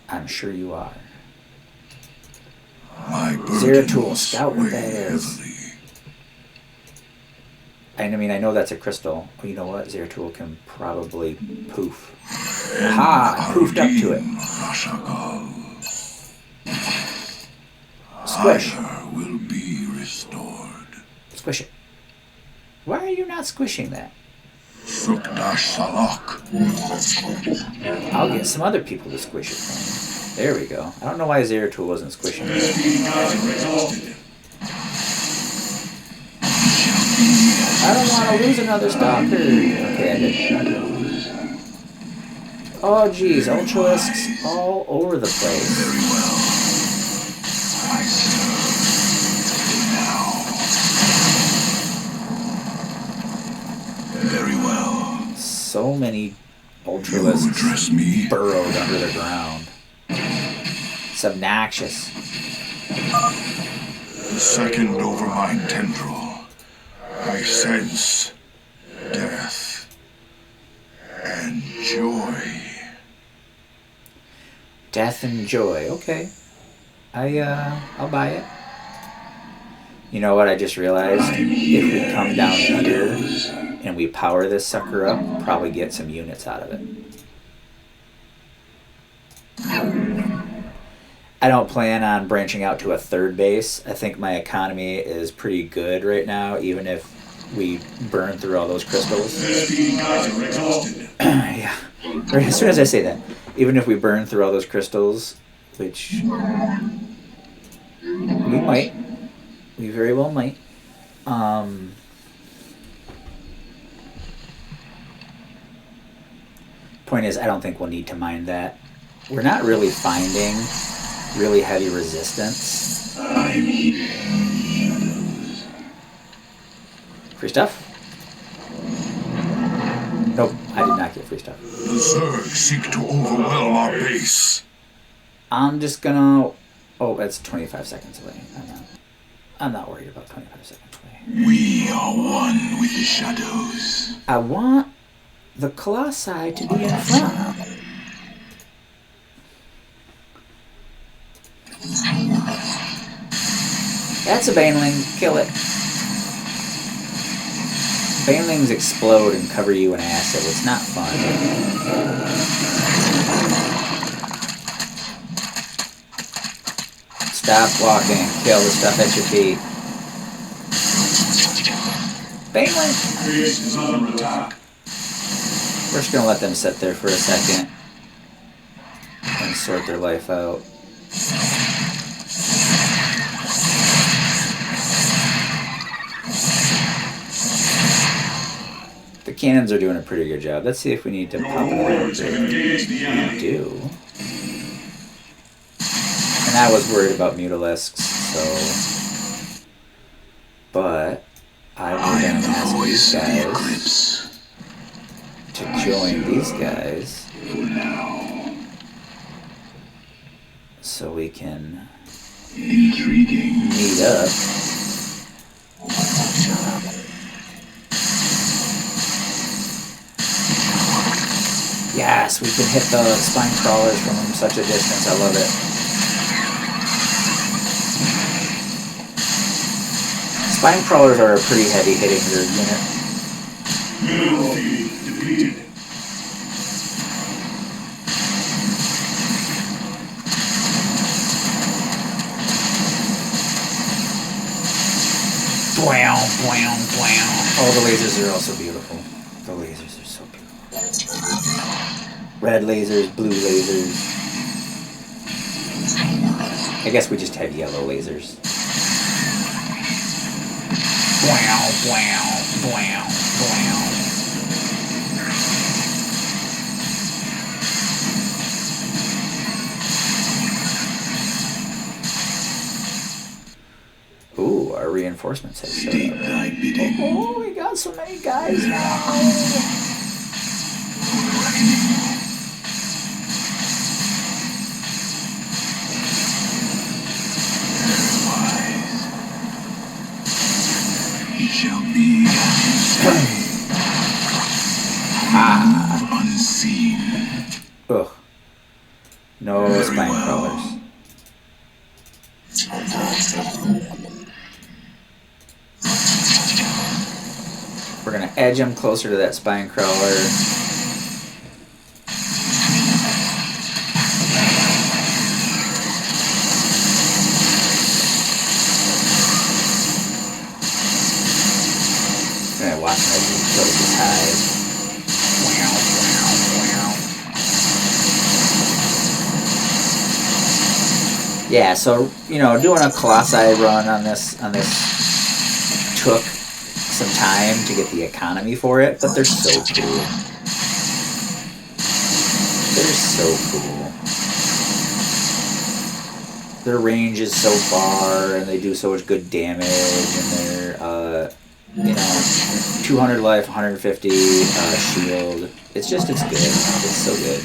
Speaker 1: I'm sure you are.
Speaker 3: My
Speaker 1: Zeratul, scout what that is.
Speaker 3: heavily.
Speaker 1: I mean, I know that's a crystal. Oh, you know what? Zeratul can probably poof. Ha! I poofed up to it. Squish.
Speaker 3: Fire will be restored.
Speaker 1: Squish it. Why are you not squishing that?
Speaker 3: Sukdash Salak.
Speaker 1: I'll get some other people to squish it for me. There we go. I don't know why Zeratul wasn't squishing it. I don't want to lose another stalker. Okay, I did. Oh, geez. Ultralisks all over the place.
Speaker 3: Very well. I serve now. Very well.
Speaker 1: So many
Speaker 3: You
Speaker 1: Ultralisks
Speaker 3: address me.
Speaker 1: burrowed under the ground. It's obnoxious.
Speaker 3: The second overmind tendril. I sense death and joy.
Speaker 1: Death and joy. Okay. I'll buy it. You know what I just realized? If we come down here and we power this sucker up, we'll probably get some units out of it. I don't plan on branching out to a third base. I think my economy is pretty good right now, even if we burn through all those crystals. Yeah. Right as soon as I say that. Even if we burn through all those crystals, which we might. We very well might. Point is, I don't think we'll need to mine that. We're not really finding really heavy resistance. Free stuff? Nope, I did not get free stuff.
Speaker 3: The zerg seek to overwhelm our base.
Speaker 1: I'm just gonna... Oh, that's 25 seconds away. I'm not worried about 25 seconds away.
Speaker 3: We are one with the shadows.
Speaker 1: I want the Colossi to be in front. That's a Baneling. Kill it. Banelings explode and cover you in acid. It's not fun. Stop walking. Kill the stuff at your feet. Baneling!
Speaker 3: Base is under attack.
Speaker 1: We're just gonna let them sit there for a second and sort their life out. The cannons are doing a pretty good job. Let's see if we need to pop another upgrade. We do. And I was worried about Mutalisks, so... But I will then ask these guys to join these guys so we can meet up. Yes, we can hit the spine crawlers from such a distance. I love it. Spine crawlers are a pretty heavy hitting zerg unit.
Speaker 3: Middle feed depleted.
Speaker 1: Bwam, bwam, bwam. Oh, the lasers are also beautiful. The lasers are so beautiful. Red lasers, blue lasers. I guess we just have yellow lasers. Bwam, bwam, bwam, bwam. Ooh, our reinforcements have showed up. Oh, we so many guys now.
Speaker 3: He shall be unseen.
Speaker 1: Ugh. No spine crawlers. We're gonna edge him closer to that spine crawler. Gonna watch him as he kills his hive. Yeah, so doing a Colossi run on this took some time to get the economy for it, but they're so cool. They're so cool. Their range is so far, and they do so much good damage, and they're 200 life, 150 shield. It's good. It's so good.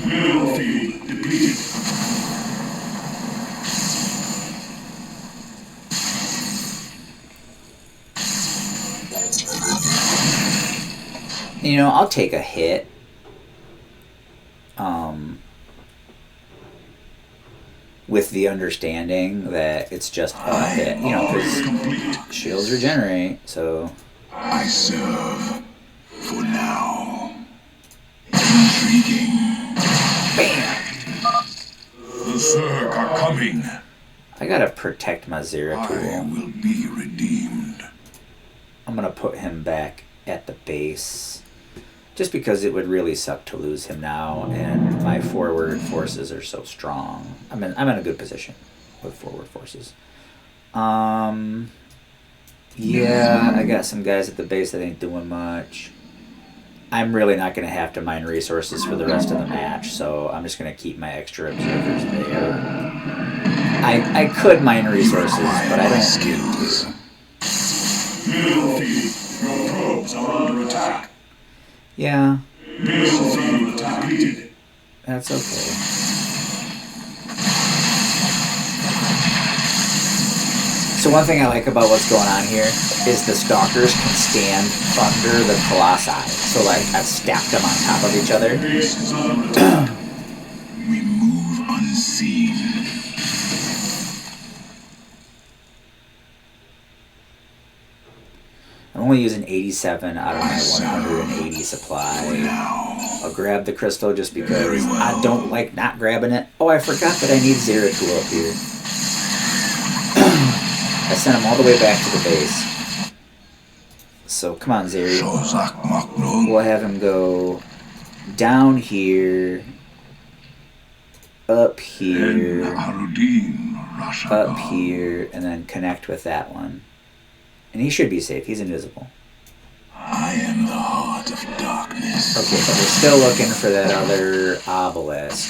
Speaker 3: Battlefield depleted.
Speaker 1: I'll take a hit. With the understanding that it's just a hit, because shields regenerate, so...
Speaker 3: I serve for now. Intriguing.
Speaker 1: Bam!
Speaker 3: The Zerg are coming.
Speaker 1: I gotta protect my Zeratool.
Speaker 3: I will be redeemed.
Speaker 1: I'm gonna put him back at the base. Just because it would really suck to lose him now, and my forward forces are so strong. I'm in a good position with forward forces. Yeah, I got some guys at the base that ain't doing much. I'm really not going to have to mine resources for the rest of the match, so I'm just going to keep my extra observers there. I could mine resources, but I don't
Speaker 3: skills. Middle field, your probes are under attack.
Speaker 1: Yeah.
Speaker 3: Middle field depleted.
Speaker 1: That's okay. So one thing I like about what's going on here is the stalkers can stand under the colossi. So I've stacked them on top of each other.
Speaker 3: We move unseen.
Speaker 1: I'm only using 87 out of my 180 supply. I'll grab the crystal just because I don't like not grabbing it. Oh, I forgot that I need Zeratool up here. I sent him all the way back to the base. So come on, Zeri. We'll have him go down here, up here, up here, and then connect with that one. And he should be safe. He's invisible.
Speaker 3: I am the heart of darkness.
Speaker 1: Okay, but we're still looking for that other obelisk.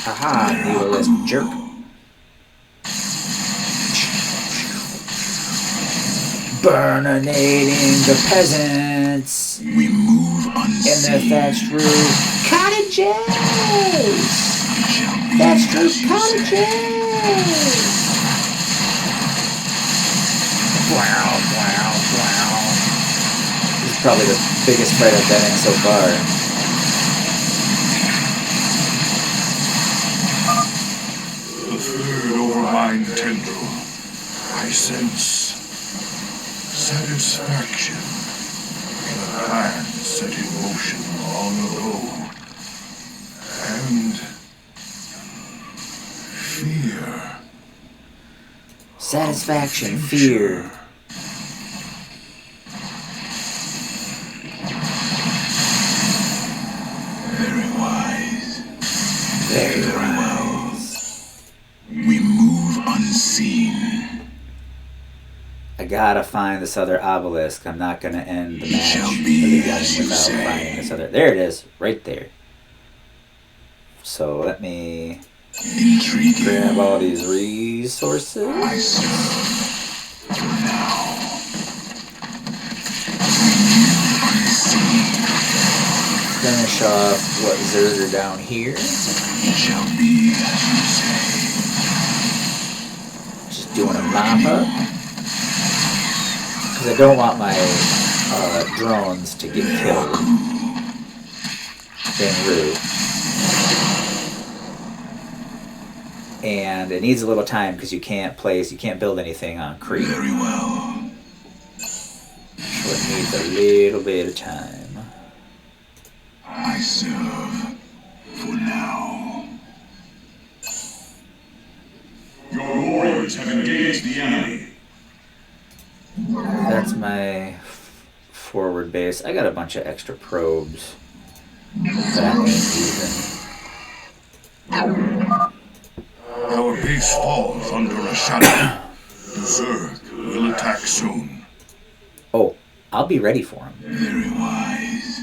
Speaker 1: Aha, Needless jerk. Burninating the peasants.
Speaker 3: We move unseen.
Speaker 1: In their thatched roof cottages. Thatched roof cottages. Wow. This is probably the biggest fight I've been in so far.
Speaker 3: The third overmind tendril. I sense satisfaction in a plan set in motion long ago. And fear.
Speaker 1: Satisfaction, fear.
Speaker 3: Very wise.
Speaker 1: Very wise.
Speaker 3: We move unseen.
Speaker 1: I gotta find this other obelisk. I'm not gonna end the match without finding this other. There it is, right there. So let me
Speaker 3: Intriguing.
Speaker 1: Grab all these resources.
Speaker 3: I serve for now.
Speaker 1: Finish off what zerg are down here.
Speaker 3: It shall be as you say.
Speaker 1: Just doing a mop up. Because I don't want my drones to get killed en route. And it needs a little time because you can't build anything on creep.
Speaker 3: Very well.
Speaker 1: So it needs a little bit of time.
Speaker 3: I serve for now.
Speaker 5: Your warriors have engaged the enemy.
Speaker 1: That's my forward base. I got a bunch of extra probes that I ain't using.
Speaker 5: Our base falls under a shadow. The Zerg will attack soon.
Speaker 1: Oh, I'll be ready for him.
Speaker 3: Very wise.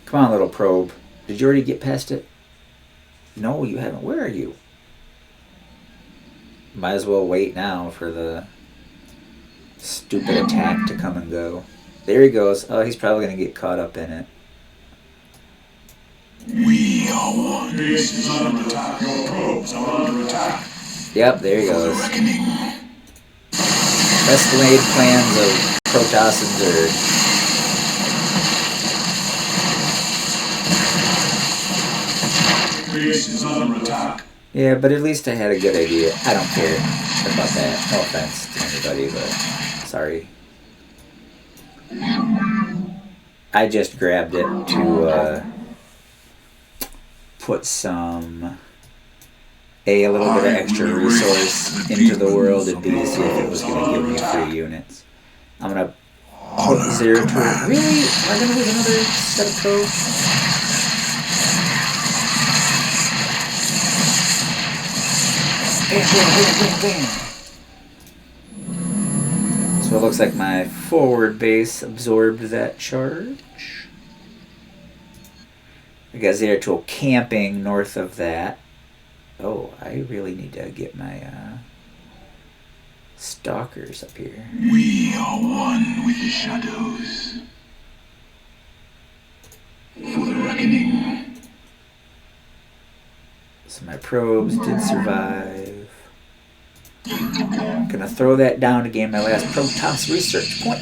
Speaker 1: Come on, little probe. Did you already get past it? No, you haven't. Where are you? Might as well wait now for the stupid attack to come and go. There he goes. Oh, he's probably going to get caught up in it.
Speaker 3: We are one.
Speaker 5: Base is under attack. Your probes are under attack.
Speaker 1: Yep, there he
Speaker 3: The
Speaker 1: goes.
Speaker 3: reckoning.
Speaker 1: Best laid plans of Protoss and Zerg.
Speaker 5: Base is under attack.
Speaker 1: Yeah, but at least I had a good idea. I don't care about that. No offense to anybody, but sorry. I just grabbed it to put some A little bit of extra resource into the world, and B to see if it was going to give me free units. I'm going to put 0 to it. Really? Am I going to lose another set of probes? Bam, bam, bam, bam, bam. So it looks like my forward base absorbed that charge. I got Zero Tool camping north of that. Oh, I really need to get my stalkers up here.
Speaker 3: We are one with the shadows. For the reckoning.
Speaker 1: So my probes did survive. Gonna throw that down to gain my last Protoss research point.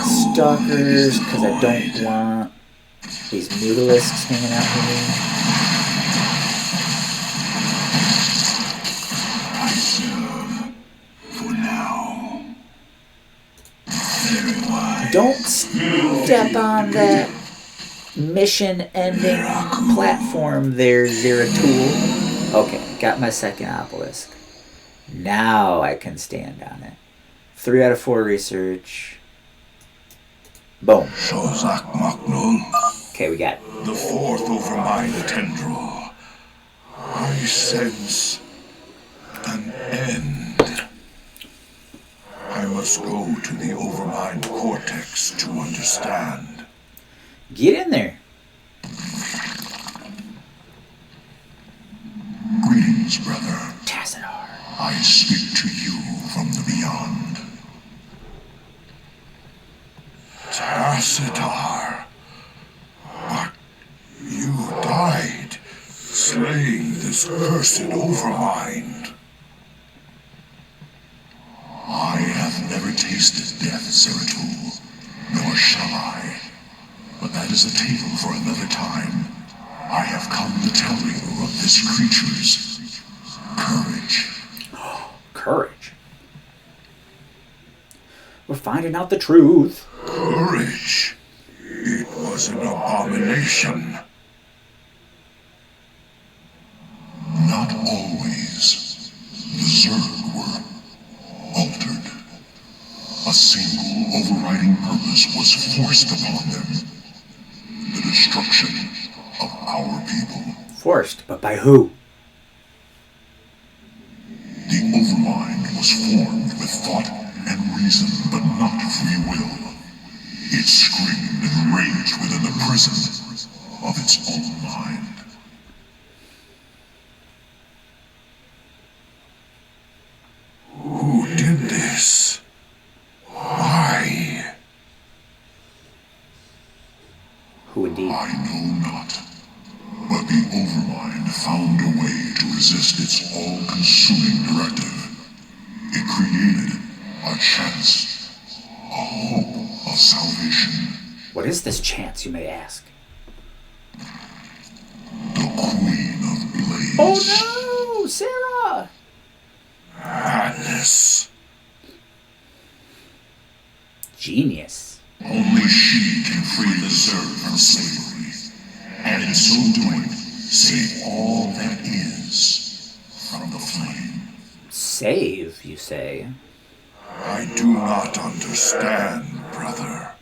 Speaker 1: Stalkers, because I don't want these mutalisks hanging out here.
Speaker 3: I serve for now. Very wise.
Speaker 1: Don't step on that mission-ending platform there, Zero Tool. Okay, got my second obelisk. Now I can stand on it. 3 out of 4 research. Boom.
Speaker 3: Shozak Maknul.
Speaker 1: Okay, we got
Speaker 5: The fourth overmind tendril. I sense an end. I must go to the overmind cortex to understand.
Speaker 1: Get in there.
Speaker 3: Greetings, brother.
Speaker 1: Tassadar.
Speaker 3: I speak to you from the beyond.
Speaker 5: Tacitar. But you died, slaying this cursed overmind.
Speaker 3: I have never tasted death, Zeratul, nor shall I. But that is a tale for another time. I have come to tell you of this creature's courage.
Speaker 1: Courage. We're finding out the truth.
Speaker 5: Courage. It was an abomination.
Speaker 3: Not always. The Zerg were altered. A single overriding purpose was forced upon them. The destruction of our people.
Speaker 1: Forced, but by who?
Speaker 3: The overmind was formed with thought and reason, but not free
Speaker 5: prison of its own mind. Who did this? Why?
Speaker 1: Who indeed?
Speaker 5: I know not. But the overmind found a way to resist its all-consuming directive. It created a chance, a hope of salvation.
Speaker 1: What is this chance, you may ask?
Speaker 5: The Queen of Blades.
Speaker 1: Oh no, Sarah!
Speaker 5: Madness.
Speaker 1: Genius.
Speaker 5: Only she can free the Zerg from slavery, and in so doing, save all that is from the flame.
Speaker 1: Save, you say?
Speaker 5: I do not understand, brother.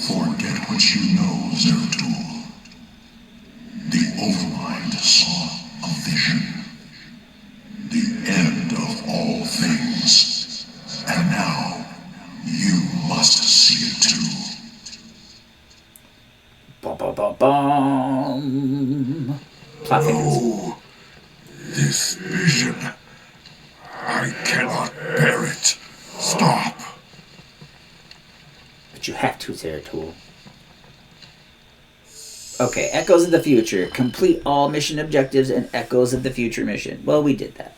Speaker 5: Forget what you know, Zeratul. The Overmind saw a vision. The end of all things. And now, you must see it too.
Speaker 1: Bum, bum, bum, bum. Plot thickens.
Speaker 5: No. This vision. I cannot bear it. Stop.
Speaker 1: But you have to, Zeratul. Okay, Echoes of the Future. Complete all mission objectives and Echoes of the Future mission. Well, we did that.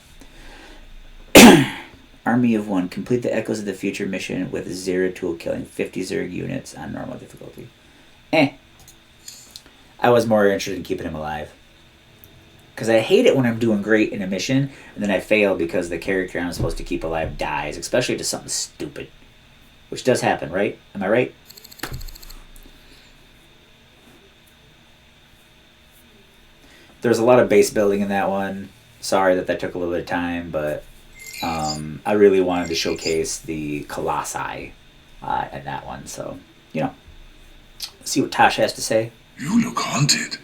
Speaker 1: Army of One. Complete the Echoes of the Future mission with Zeratul killing 50 Zerg units on normal difficulty. I was more interested in keeping him alive. Because I hate it when I'm doing great in a mission, and then I fail because the character I'm supposed to keep alive dies, especially to something stupid. Which does happen, right? Am I right? There's a lot of base building in that one. Sorry that took a little bit of time, but I really wanted to showcase the Colossi in that one. So, see what Tosh has to say.
Speaker 4: You look haunted.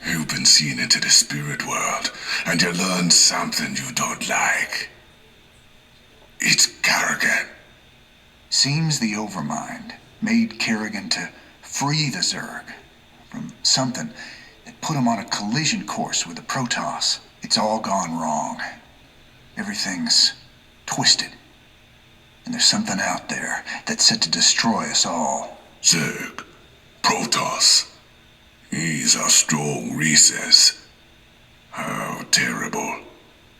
Speaker 4: You've been seen into the spirit world, and you learned something you don't like. It's Kerrigan.
Speaker 3: Seems the Overmind made Kerrigan to free the Zerg from something that put him on a collision course with the Protoss. It's all gone wrong. Everything's twisted. And there's something out there that's set to destroy us all.
Speaker 4: Zerg. Protoss. He's a strong recess. How terrible.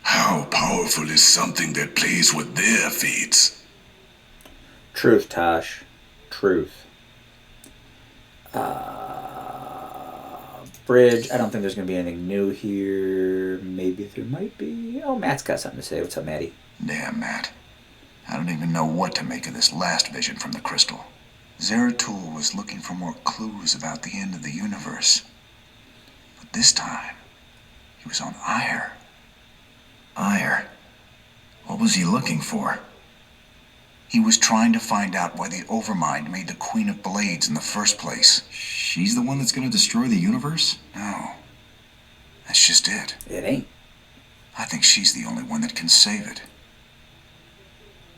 Speaker 4: How powerful is something that plays with their fates?
Speaker 1: Truth, Tosh. Truth. Bridge. I don't think there's going to be anything new here. Maybe there might be. Oh, Matt's got something to say. What's up, Matty?
Speaker 3: Damn, Matt. I don't even know what to make of this last vision from the crystal. Zeratul was looking for more clues about the end of the universe. But this time, he was on Ire. Ire? What was he looking for? He was trying to find out why the Overmind made the Queen of Blades in the first place. She's the one that's going to destroy the universe? No. That's just it.
Speaker 1: It ain't.
Speaker 3: I think she's the only one that can save it.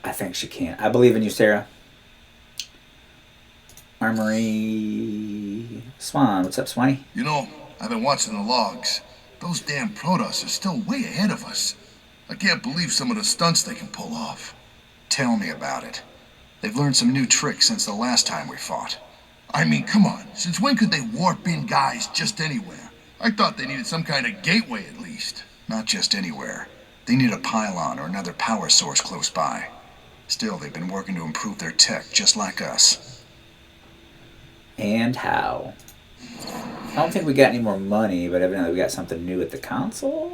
Speaker 1: I think she can. I believe in you, Sarah. Armory. Swan. What's up, Swanee?
Speaker 6: You know, I've been watching the logs. Those damn Protoss are still way ahead of us. I can't believe some of the stunts they can pull off.
Speaker 3: Tell me about it. They've learned some new tricks since the last time we fought.
Speaker 6: I mean, come on. Since when could they warp in guys just anywhere? I thought they needed some kind of gateway at least.
Speaker 3: Not just anywhere. They need a pylon or another power source close by. Still, they've been working to improve their tech just like us.
Speaker 1: And how? I don't think we got any more money, but evidently we got something new at the console?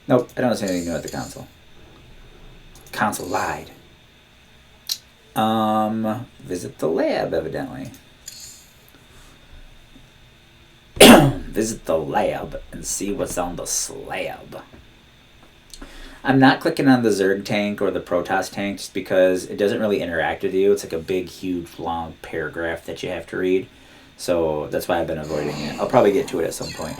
Speaker 1: Nope, I don't see anything new at the console. Console lied. Visit the lab, evidently. Visit the lab and see what's on the slab. I'm not clicking on the Zerg tank or the Protoss tank just because it doesn't really interact with you. It's like a big, huge, long paragraph that you have to read. So that's why I've been avoiding it. I'll probably get to it at some point.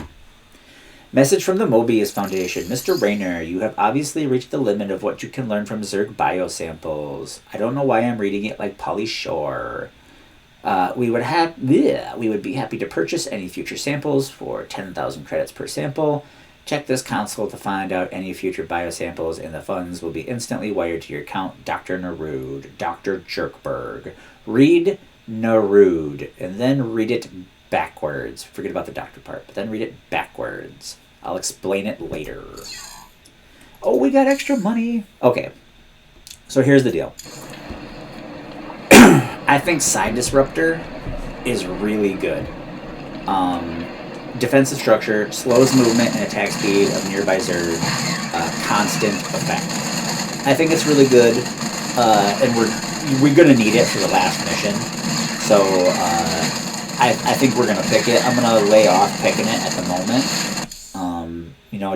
Speaker 1: Message from the Mobius Foundation. Mr. Rayner, you have obviously reached the limit of what you can learn from Zerg biosamples. I don't know why I'm reading it like Polly Shore. We would be happy to purchase any future samples for 10,000 credits per sample. Check this console to find out any future biosamples, and the funds will be instantly wired to your account. Dr. Narud. Dr. Jerkberg. Read Narud, and then read it backwards. Forget about the doctor part, but then read it backwards. I'll explain it later. Oh, we got extra money. Okay, so here's the deal. I think Side Disruptor is really good. Defensive structure, slows movement and attack speed of nearby Zerg, constant effect. I think it's really good, and we're gonna need it for the last mission. So I think we're gonna pick it. I'm gonna lay off picking it at the moment.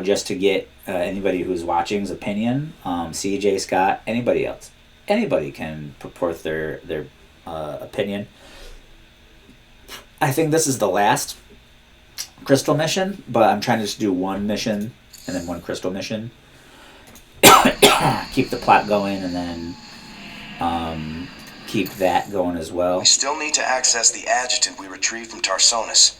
Speaker 1: Just to get anybody who's watching's opinion. CJ, Scott, anybody else, anybody can put forth their opinion. I think this is the last crystal mission, but I'm trying to just do one mission and then one crystal mission. Keep the plot going, and then keep that going as well.
Speaker 2: We still need to access the adjutant we retrieved from Tarsonis.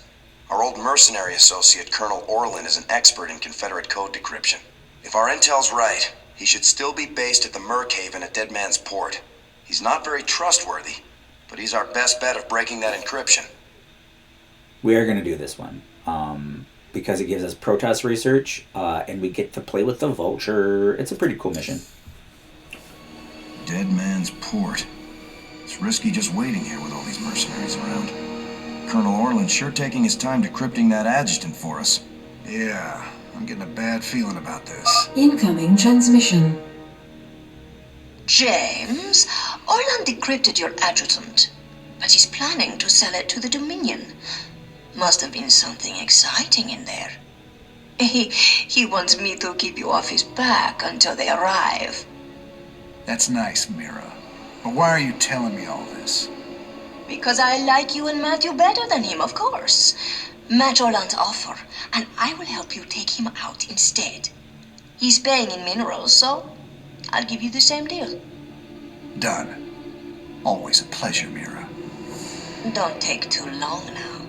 Speaker 2: Our old mercenary associate, Colonel Orlin, is an expert in Confederate code decryption. If our intel's right, he should still be based at the Merkhaven at Dead Man's Port. He's not very trustworthy, but he's our best bet of breaking that encryption.
Speaker 1: We are going to do this one. Because it gives us Protoss research, and we get to play with the Vulture. It's a pretty cool mission.
Speaker 3: Dead Man's Port. It's risky just waiting here with all these mercenaries around. Colonel Orland's sure taking his time decrypting that adjutant for us. Yeah, I'm getting a bad feeling about this.
Speaker 7: Incoming transmission.
Speaker 8: James, Orland decrypted your adjutant, but he's planning to sell it to the Dominion. Must have been something exciting in there. He wants me to keep you off his back until they arrive.
Speaker 3: That's nice, Mira. But why are you telling me all this?
Speaker 8: Because I like you and Matthew better than him, of course. Match Orland's offer, and I will help you take him out instead. He's paying in minerals, so I'll give you the same deal.
Speaker 3: Done. Always a pleasure, Mira.
Speaker 8: Don't take too long now.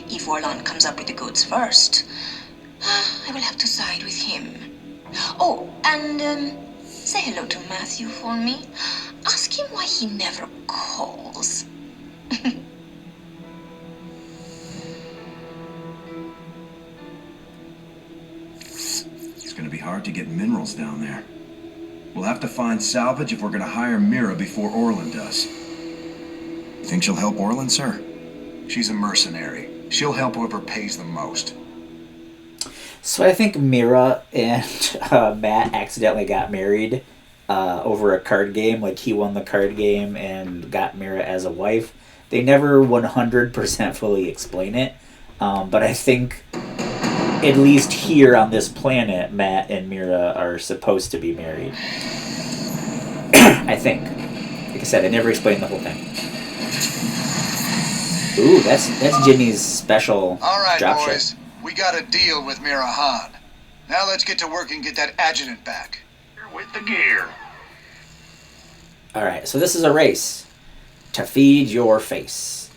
Speaker 8: If Orland comes up with the goods first, I will have to side with him. Oh, and say hello to Matthew for me. Ask him why he never calls.
Speaker 9: It's gonna be hard to get minerals down there. We'll have to find salvage if we're gonna hire Mira before Orland does.
Speaker 3: You think she'll help Orland, sir? She's a mercenary. She'll help whoever pays the most.
Speaker 1: So I think Mira and Matt accidentally got married over a card game. Like, he won the card game and got Mira as a wife. They never 100% fully explain it. But I think, at least here on this planet, Matt and Mira are supposed to be married. I think. Like I said, I never explained the whole thing. Ooh, that's Jimmy's special
Speaker 10: All right,
Speaker 1: dropship.
Speaker 10: boys. We got a deal with Mira Han. Now let's get to work and get that adjutant back.
Speaker 4: With the gear.
Speaker 1: Alright, so this is a race to feed your face.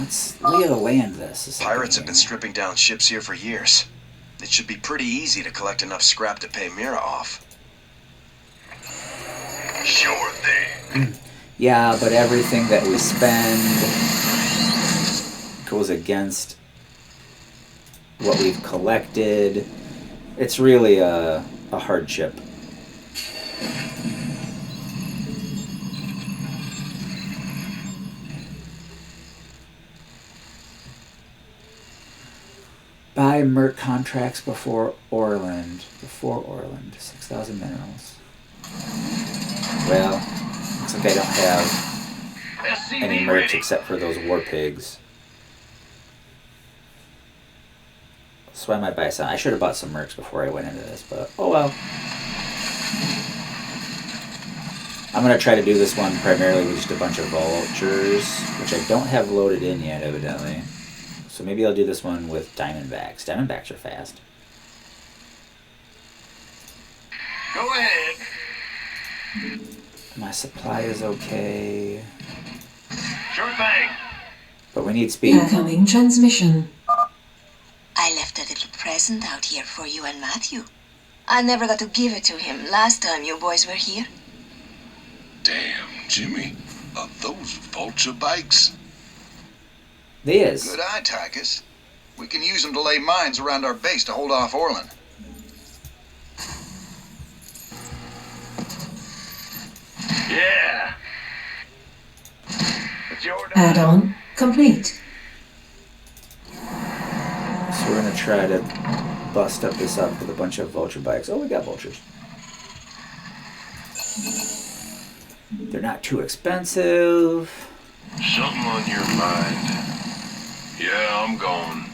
Speaker 1: Let's lay of the land this.
Speaker 2: Pirates have been stripping down ships here for years. It should be pretty easy to collect enough scrap to pay Mira off.
Speaker 4: Sure thing.
Speaker 1: Yeah, but everything that we spend goes against what we've collected. It's really a hardship. Buy Merc contracts before Orland. 6,000 minerals. Well, looks like I don't have any merch except for those war pigs. So I might buy some. I should have bought some merch before I went into this, but oh well. I'm going to try to do this one primarily with just a bunch of vultures, which I don't have loaded in yet, evidently. So maybe I'll do this one with diamondbacks. Diamondbacks are fast.
Speaker 10: Go ahead.
Speaker 1: My supply is okay.
Speaker 10: Sure thing.
Speaker 1: But we need speed.
Speaker 7: Incoming transmission.
Speaker 8: I left a little present out here for you and Matthew. I never got to give it to him last time you boys were here.
Speaker 4: Damn, Jimmy. Are those vulture bikes?
Speaker 1: They is.
Speaker 10: Good eye, Tychus. We can use them to lay mines around our base to hold off Orlin. Yeah. It's your
Speaker 7: Add-on complete.
Speaker 1: So we're going to try to bust up this up with a bunch of vulture bikes. Oh, we got vultures. They're not too expensive.
Speaker 4: Something on your mind. Yeah, I'm gone.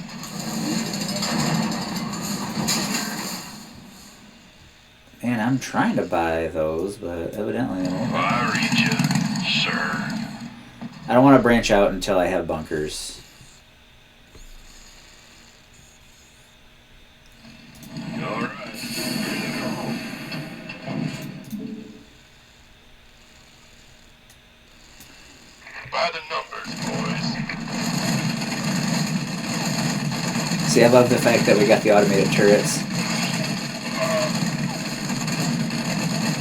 Speaker 1: Man, I'm trying to buy those, but evidently they won't.
Speaker 4: I read you, sir.
Speaker 1: I don't want to branch out until I have bunkers.
Speaker 4: All right. By the numbers, boys.
Speaker 1: See, I love the fact that we got the automated turrets.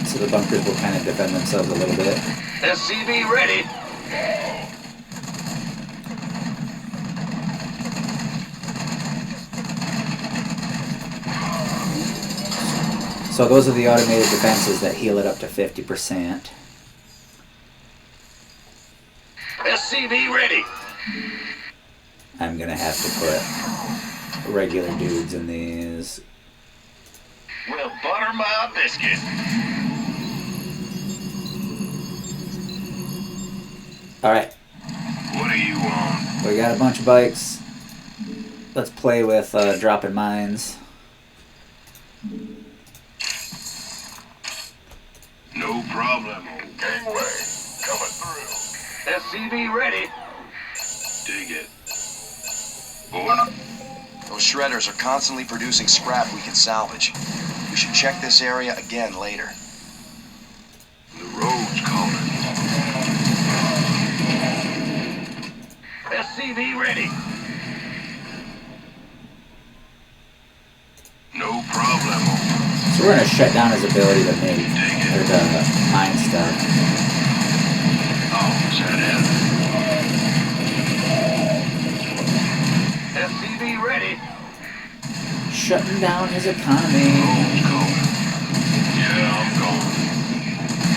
Speaker 1: So the bunkers will kind of defend themselves a little bit.
Speaker 10: SCV ready.
Speaker 1: So those are the automated defenses that heal it up to 50%.
Speaker 10: SCV ready.
Speaker 1: I'm gonna have to put regular dudes in these.
Speaker 10: Well, butter my biscuit.
Speaker 1: Alright,
Speaker 4: What do you want?
Speaker 1: we got a bunch of bikes. Let's play with dropping mines.
Speaker 4: No problem. Gangway, coming through.
Speaker 10: SCV ready.
Speaker 4: Dig it. Boy.
Speaker 2: Those shredders are constantly producing scrap we can salvage. We should check this area again later.
Speaker 4: The road's calling.
Speaker 10: SCV ready.
Speaker 4: No problem.
Speaker 1: So we're gonna shut down his ability to make or to mine stuff.
Speaker 4: Oh, is that it?
Speaker 10: SCV ready.
Speaker 1: Shutting down his economy.
Speaker 4: Road's calling. Yeah, I'm gone.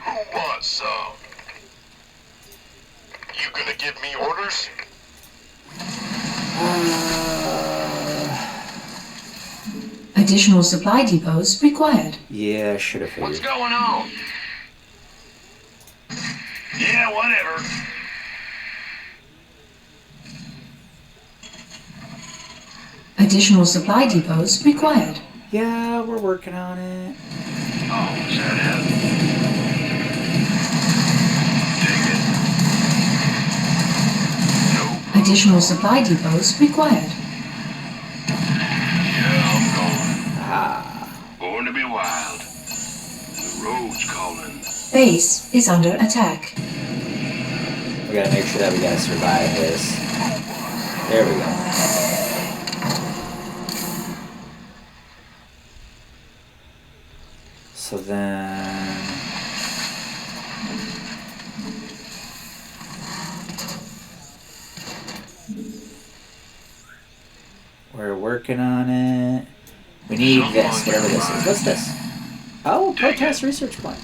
Speaker 4: Who wants some? You gonna give me orders?
Speaker 7: Additional supply depots required.
Speaker 1: Yeah, I should have
Speaker 10: What's
Speaker 1: figured.
Speaker 10: going on? Yeah, whatever.
Speaker 7: Additional supply depots required.
Speaker 1: Yeah, we're working on it.
Speaker 4: Oh, is that it? Dig it. No.
Speaker 7: Additional supply depots required.
Speaker 4: Yeah, I'm gone.
Speaker 1: Ah,
Speaker 4: Born to be wild. The road's calling.
Speaker 7: Base is under attack.
Speaker 1: we gotta make sure that we gotta survive this. There we go. So then... we're working on it. We need this, whatever this is. What's this? Oh, protest research point.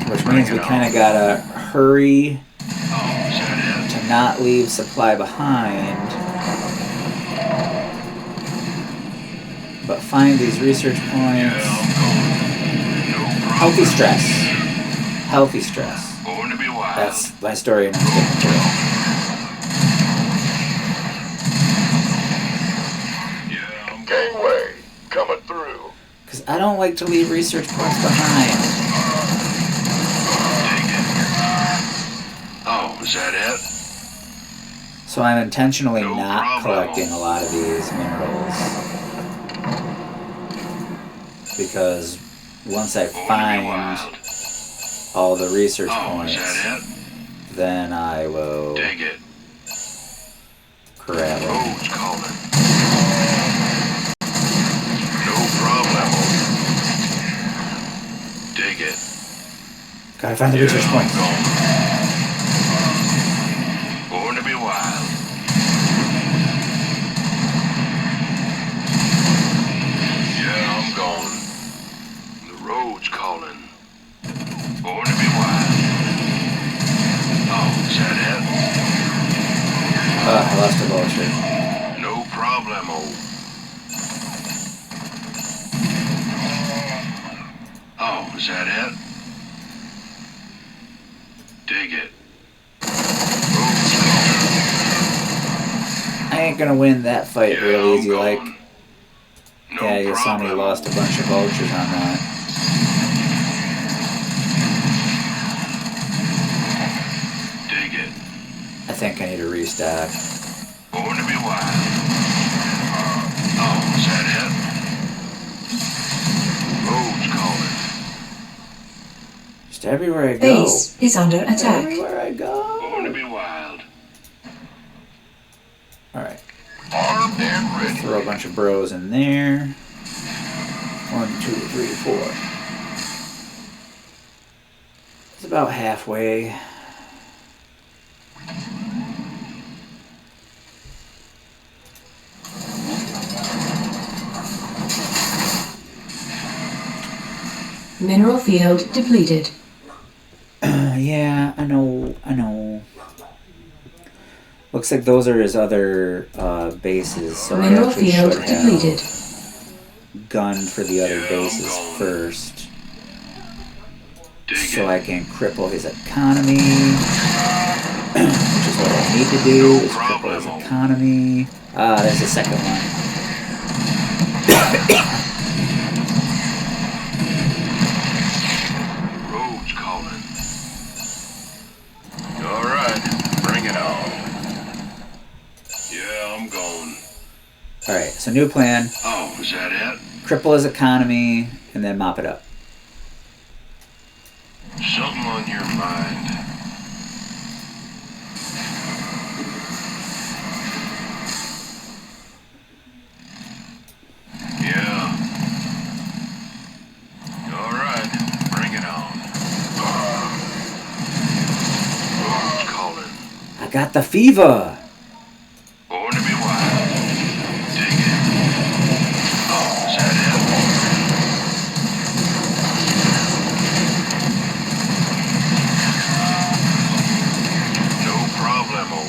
Speaker 1: Which means we kind of gotta hurry to not leave supply behind, but find these research points. Healthy stress. Healthy stress.
Speaker 4: Born to be wild.
Speaker 1: That's my story, and I'm sticking to it.
Speaker 6: Gangway, coming through.
Speaker 1: Because I don't like to leave research points behind.
Speaker 6: Oh, is that it?
Speaker 1: So I'm intentionally
Speaker 6: No
Speaker 1: not
Speaker 6: problem.
Speaker 1: collecting a lot of these minerals. Because once I find all the research points,
Speaker 6: Is that it?
Speaker 1: then I will
Speaker 6: Dig it.
Speaker 1: grab it.
Speaker 6: Road's calling. No problem. Dig it.
Speaker 1: Gotta find the research points.
Speaker 6: Born to be wild. Yeah, I'm gone. The road's calling. Born to be wild. Oh, is that it?
Speaker 1: I lost a vulture.
Speaker 6: No problemo. Oh, is that it? Dig it.
Speaker 1: I ain't gonna win that fight
Speaker 6: Yeah,
Speaker 1: real
Speaker 6: I'm
Speaker 1: easy like.
Speaker 6: gone. No
Speaker 1: Yeah, you saw me
Speaker 6: problemo.
Speaker 1: lost a bunch of vultures on that.
Speaker 6: Dig it.
Speaker 1: I think I need to restock.
Speaker 6: Born to be wild. Oh, is that it? Road's calling.
Speaker 1: Just everywhere I go.
Speaker 7: Base is under attack.
Speaker 1: Everywhere I go.
Speaker 6: Born to be wild.
Speaker 1: Alright.
Speaker 6: Armed and ready.
Speaker 1: Throw a bunch of bros in there. 1, 2, 3, 4. It's about halfway.
Speaker 7: Mineral field depleted.
Speaker 1: Yeah, I know. Looks like those are his other bases, so I
Speaker 7: Mineral
Speaker 1: actually
Speaker 7: field
Speaker 1: should
Speaker 7: depleted.
Speaker 1: have gunned for the other bases first. So I can cripple his economy. Which is what I need to do, is cripple his economy. There's the second one.
Speaker 6: Road's calling. All right, bring it on. Yeah, I'm gone.
Speaker 1: Alright, so new plan.
Speaker 6: Oh, is that it?
Speaker 1: Cripple his economy, and then mop it up.
Speaker 6: Something on your mind? Yeah. All right, bring it on. Road's calling.
Speaker 1: I got the fever!
Speaker 6: Born to be wild. Dig it. Oh, is that it? No problemo.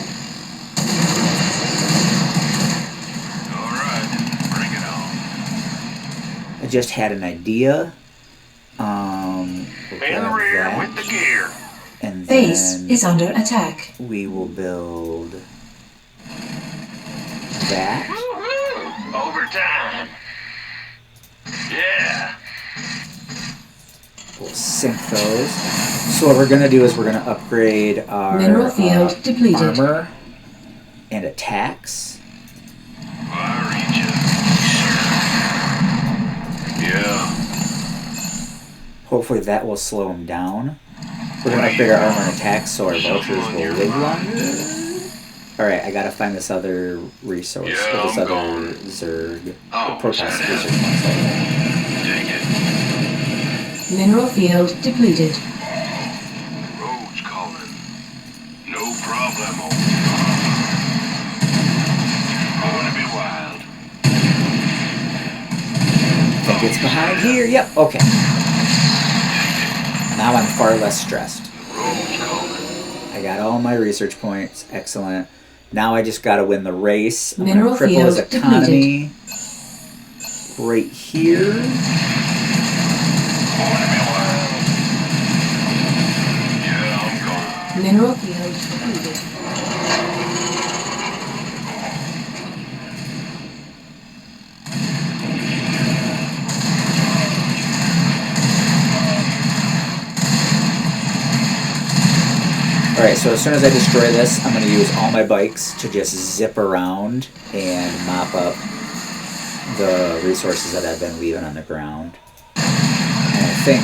Speaker 6: All right, bring it on.
Speaker 1: I just had an idea. We'll
Speaker 6: In
Speaker 1: grab
Speaker 6: rear
Speaker 1: that,
Speaker 6: with the gear.
Speaker 1: and
Speaker 7: Base
Speaker 1: then
Speaker 7: is under attack.
Speaker 1: we will build that.
Speaker 6: Woohoo! Overtime. Yeah.
Speaker 1: We'll sync those. So what we're gonna do is we're gonna upgrade our
Speaker 7: Mineral field depleted.
Speaker 1: armor and attacks.
Speaker 6: I read you. Yeah.
Speaker 1: Hopefully that will slow them down. We're gonna upgrade our armor and attacks so our vultures will live longer. Alright, I gotta find this other resource,
Speaker 6: Yeah,
Speaker 1: or this
Speaker 6: I'm
Speaker 1: other
Speaker 6: gone.
Speaker 1: zerg.
Speaker 6: Oh,
Speaker 1: Protest
Speaker 6: is that
Speaker 1: research
Speaker 6: it?
Speaker 1: points.
Speaker 6: Dig it.
Speaker 7: Mineral field depleted.
Speaker 6: Road's calling. No problemo. Going to be wild.
Speaker 1: Think it's behind here? Yep, okay. Now I'm far less stressed.
Speaker 6: Road's calling.
Speaker 1: I got all my research points. Excellent. Now I just gotta win the race. I'm
Speaker 7: Mineral
Speaker 1: gonna cripple his
Speaker 7: field
Speaker 1: economy right here.
Speaker 6: Going to be wild. Yeah, I'm gone.
Speaker 7: Mineral field depleted.
Speaker 1: Alright, so as soon as I destroy this, I'm going to use all my bikes to just zip around and mop up the resources that I've been leaving on the ground. And I think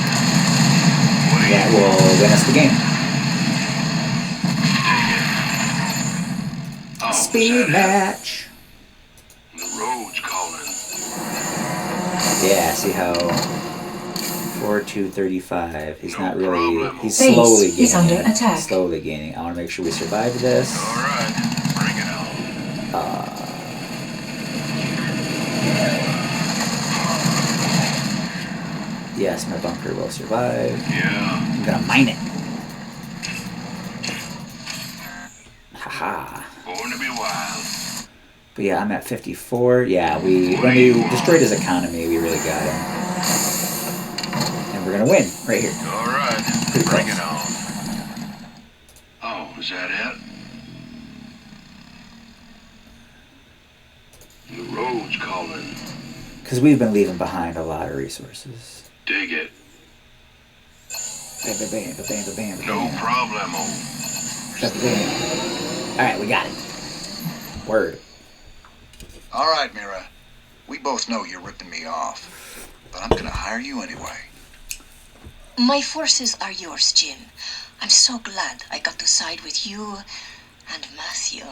Speaker 1: that will win us the game.
Speaker 4: Oh,
Speaker 1: Speed match!
Speaker 4: The road's calling.
Speaker 1: Yeah, see how 4-2-35. He's not really.
Speaker 4: problem.
Speaker 1: He's
Speaker 7: Base
Speaker 1: slowly
Speaker 7: is under
Speaker 1: gaining.
Speaker 7: attack.
Speaker 1: Slowly gaining. I want to make sure we survive this.
Speaker 4: All right, bring it on.
Speaker 1: Yes, my bunker will survive.
Speaker 4: Yeah.
Speaker 1: I'm gonna mine it. Haha.
Speaker 4: Born to be wild.
Speaker 1: But yeah, I'm at 54. Yeah, when we destroyed his economy, we really got him. And we're gonna win right here.
Speaker 4: All right,
Speaker 1: Pretty
Speaker 4: bring
Speaker 1: close.
Speaker 4: it on. Oh, is that it? The road's calling.
Speaker 1: Because we've been leaving behind a lot of resources.
Speaker 4: Dig it.
Speaker 1: Bam, bam, bam, bam, bam, bam, bam.
Speaker 4: No problemo.
Speaker 1: Bam, bam. Alright, we got it. Word.
Speaker 10: All right, Mira. We both know you're ripping me off, but I'm gonna hire you anyway.
Speaker 8: My forces are yours, Jim. I'm so glad I got to side with you and Matthew.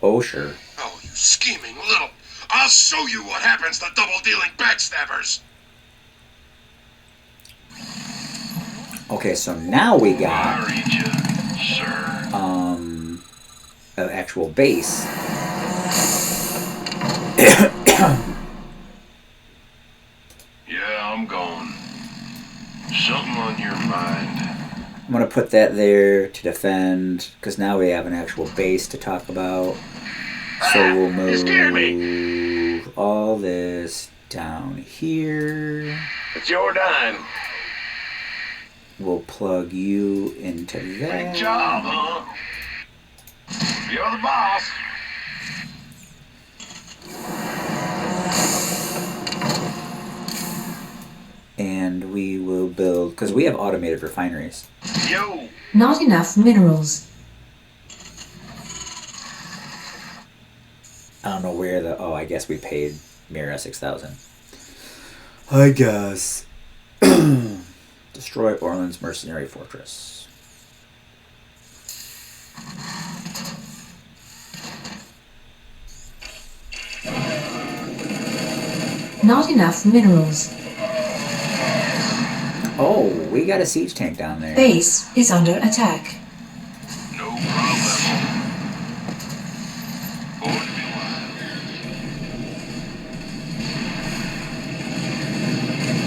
Speaker 1: Oh, sure.
Speaker 4: Oh, you scheming little. I'll show you what happens to double-dealing backstabbers.
Speaker 1: Okay, so now we got
Speaker 4: I read you, sir.
Speaker 1: an actual base.
Speaker 4: Yeah, I'm gone. Something on your mind.
Speaker 1: I'm gonna put that there to defend, because now we have an actual base to talk about. So we'll move all this down here.
Speaker 4: It's your dime.
Speaker 1: We'll plug you into that.
Speaker 4: Big job, huh? You're the boss.
Speaker 1: And we will build, because we have automated refineries.
Speaker 4: Yo.
Speaker 7: Not enough minerals.
Speaker 1: I don't know where oh, I guess we paid Mira 6,000. I guess. Destroy Orland's mercenary fortress.
Speaker 7: Not enough minerals.
Speaker 1: Oh, we got a siege tank down there.
Speaker 7: Base is under attack.
Speaker 4: No problem. Born to be wild.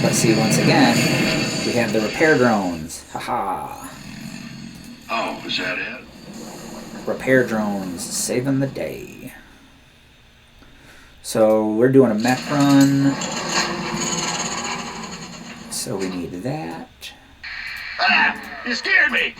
Speaker 1: But see, once again, we have the repair drones. Haha.
Speaker 4: Oh, is that it?
Speaker 1: Repair drones saving the day. So we're doing a mech run. So we need that.
Speaker 4: Ah! You scared me!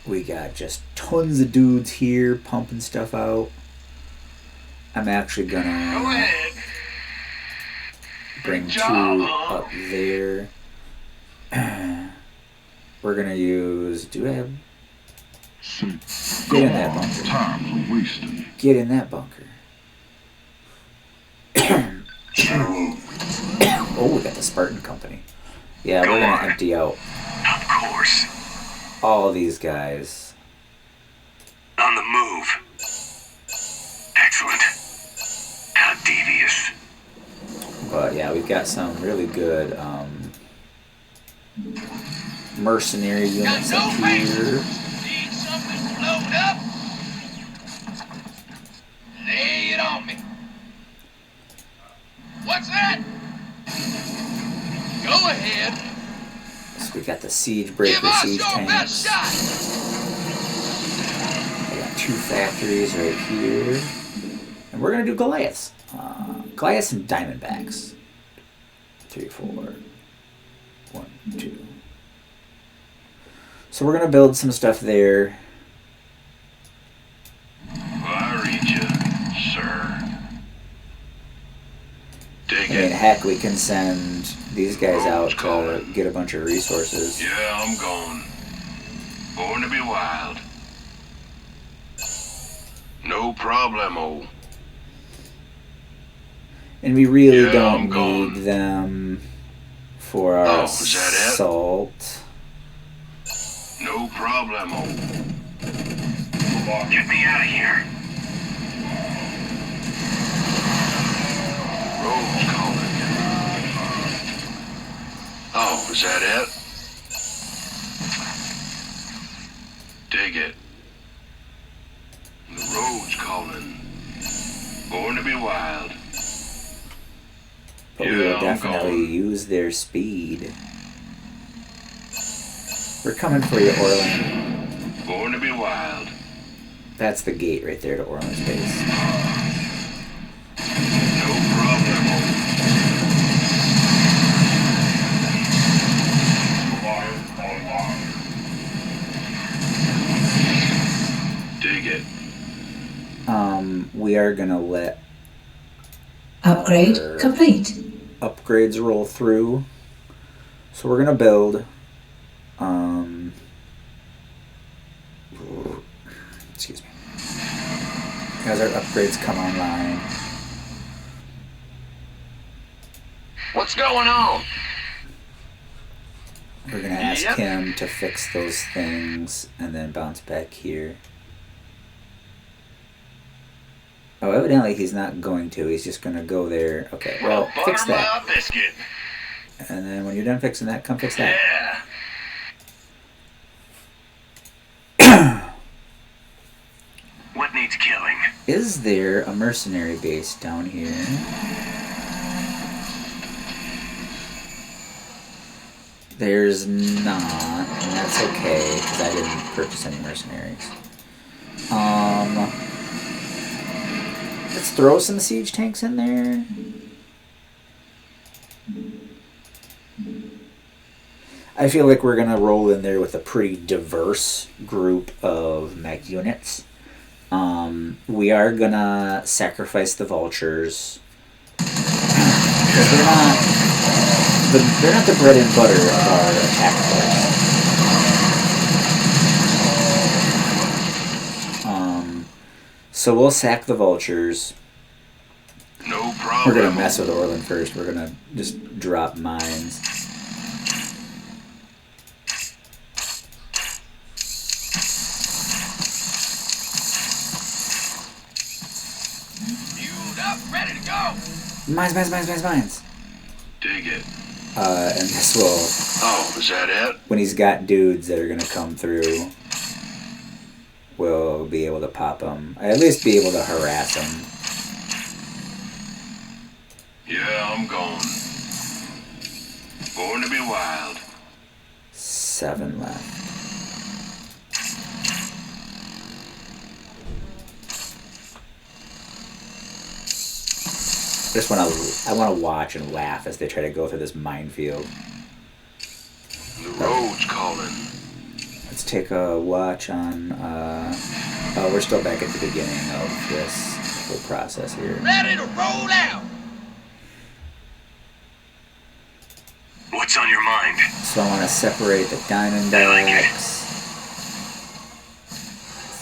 Speaker 1: We got just tons of dudes here pumping stuff out. I'm actually
Speaker 4: Go
Speaker 1: gonna
Speaker 4: ahead.
Speaker 1: bring
Speaker 4: Good
Speaker 1: two
Speaker 4: job, huh?
Speaker 1: up there. We're gonna use. Do I have? Get in that bunker.
Speaker 5: Time's wasting.
Speaker 1: Get in that bunker. Oh, we got the Spartan Company. Yeah, we're gonna empty out
Speaker 4: Of course.
Speaker 1: all these guys.
Speaker 4: On the move. Excellent. How devious.
Speaker 1: But yeah, we've got some really good mercenary units up here.
Speaker 11: Need something blown up? Lay it on me. What's that? Go ahead.
Speaker 1: So we got the siege
Speaker 11: Give
Speaker 1: breaker
Speaker 11: us
Speaker 1: siege
Speaker 11: your best
Speaker 1: tanks.
Speaker 11: shot.
Speaker 1: I got 2 factories right here. And we're gonna do Goliaths. Goliaths and Diamondbacks. 3, 4. 1, 2. So we're gonna build some stuff there.
Speaker 4: Well, I read you, sir. Dig
Speaker 1: I mean,
Speaker 4: it.
Speaker 1: heck, we can send these guys out
Speaker 4: Road's
Speaker 1: to
Speaker 4: calling.
Speaker 1: get a bunch of resources.
Speaker 4: Yeah, I'm gone. Born to be wild. No problemo.
Speaker 1: And we really
Speaker 4: Yeah,
Speaker 1: don't
Speaker 4: I'm gone.
Speaker 1: need them for our
Speaker 4: Oh, is that it?
Speaker 1: assault.
Speaker 4: No problemo. Get me out of here. Road's calling. Oh, is that it? Dig it. The road's calling. Born to be wild.
Speaker 1: But we
Speaker 4: Yeah,
Speaker 1: will
Speaker 4: I'm
Speaker 1: definitely
Speaker 4: gone.
Speaker 1: use their speed. We're coming for you, Orlin.
Speaker 4: Born to be wild.
Speaker 1: That's the gate right there to Orlin's base.
Speaker 4: No problemo. Dig it.
Speaker 1: We are gonna let
Speaker 7: Upgrade
Speaker 1: our
Speaker 7: complete.
Speaker 1: upgrades roll through. So we're gonna build. Excuse me. As our upgrades come online.
Speaker 11: What's going on?
Speaker 1: We're gonna ask
Speaker 11: Yep.
Speaker 1: him to fix those things and then bounce back here. Oh, evidently he's not going to. He's just gonna go there. Okay, well, fix
Speaker 11: butter
Speaker 1: that.
Speaker 11: my biscuit.
Speaker 1: And then when you're done fixing that, come fix that.
Speaker 11: Yeah. What needs killing?
Speaker 1: Is there a mercenary base down here? There's not, and that's okay, because I didn't purchase any mercenaries. Let's throw some siege tanks in there. I feel like we're gonna roll in there with a pretty diverse group of mech units. We are gonna sacrifice the vultures. Because they're not the bread and butter of our attack force. So we'll sack the vultures.
Speaker 4: No
Speaker 1: We're
Speaker 4: problem.
Speaker 1: gonna mess with Orlin first. We're gonna just drop mines.
Speaker 11: Fueled up, ready to go.
Speaker 1: Mines.
Speaker 4: Dig it.
Speaker 1: And this will,
Speaker 4: Oh, is that it?
Speaker 1: when he's got dudes that are gonna come through, we'll be able to pop them. At least be able to harass them.
Speaker 4: Yeah, I'm gone. Born to be wild.
Speaker 1: 7 left. I want to watch and laugh as they try to go through this minefield.
Speaker 4: The road's calling.
Speaker 1: Let's take a watch on. Oh, we're still back at the beginning of this whole process here.
Speaker 11: Ready to roll out. What's on your mind?
Speaker 1: So I want to separate the Diamondbacks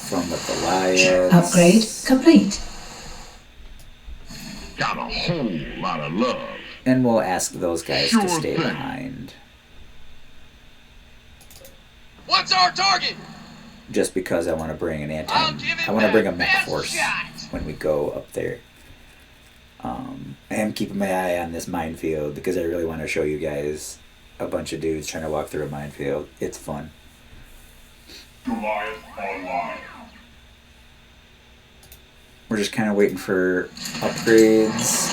Speaker 1: from the Goliaths.
Speaker 7: Upgrade complete.
Speaker 5: Got a whole lot of love.
Speaker 1: And we'll ask those guys to
Speaker 5: Sure
Speaker 1: stay
Speaker 5: thing.
Speaker 1: behind.
Speaker 11: What's our target?
Speaker 1: Just because I want to bring an
Speaker 11: I'll give it
Speaker 1: I want to bring a
Speaker 11: my
Speaker 1: mech
Speaker 11: best
Speaker 1: force
Speaker 11: shot.
Speaker 1: when we go up there. I am keeping my eye on this minefield because I really want to show you guys a bunch of dudes trying to walk through a minefield. It's fun.
Speaker 5: Goliath online.
Speaker 1: We're just kind of waiting for upgrades,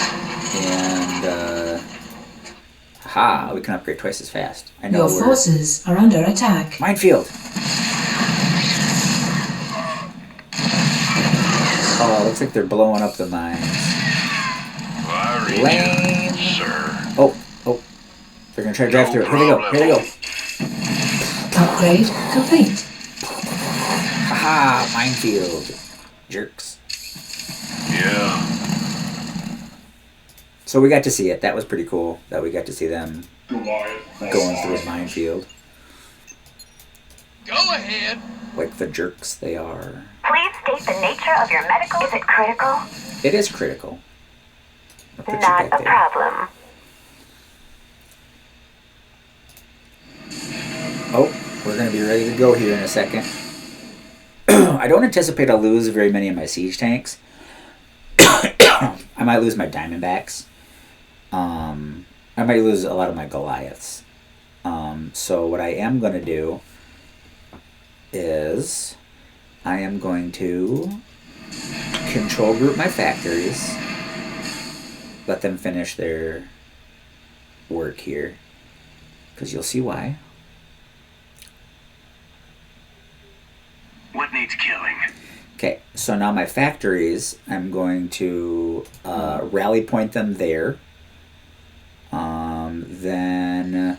Speaker 1: and we can upgrade twice as fast. I know
Speaker 7: Your forces are under attack.
Speaker 1: minefield. Oh, it looks like they're blowing up the mines.
Speaker 4: I read
Speaker 1: Lame.
Speaker 4: you, sir.
Speaker 1: Oh, they're gonna try to drive through it. Here they go.
Speaker 7: Upgrade complete.
Speaker 1: Haha, minefield. Jerks.
Speaker 4: Yeah.
Speaker 1: So we got to see it. That was pretty cool that we got to see them going through a minefield.
Speaker 11: Go ahead.
Speaker 1: Like the jerks they are.
Speaker 12: Please state the nature of your medical. Is it critical?
Speaker 1: It is critical. I'll put you
Speaker 12: Not
Speaker 1: back
Speaker 12: a
Speaker 1: there.
Speaker 12: problem.
Speaker 1: Oh, we're going to be ready to go here in a second. I don't anticipate I'll lose very many of my siege tanks. I might lose my Diamondbacks. I might lose a lot of my Goliaths. So what I am going to do is I am going to control group my factories. Let them finish their work here. Because you'll see why.
Speaker 11: What needs killing?
Speaker 1: Okay, so now my factories, I'm going to rally point them there. Then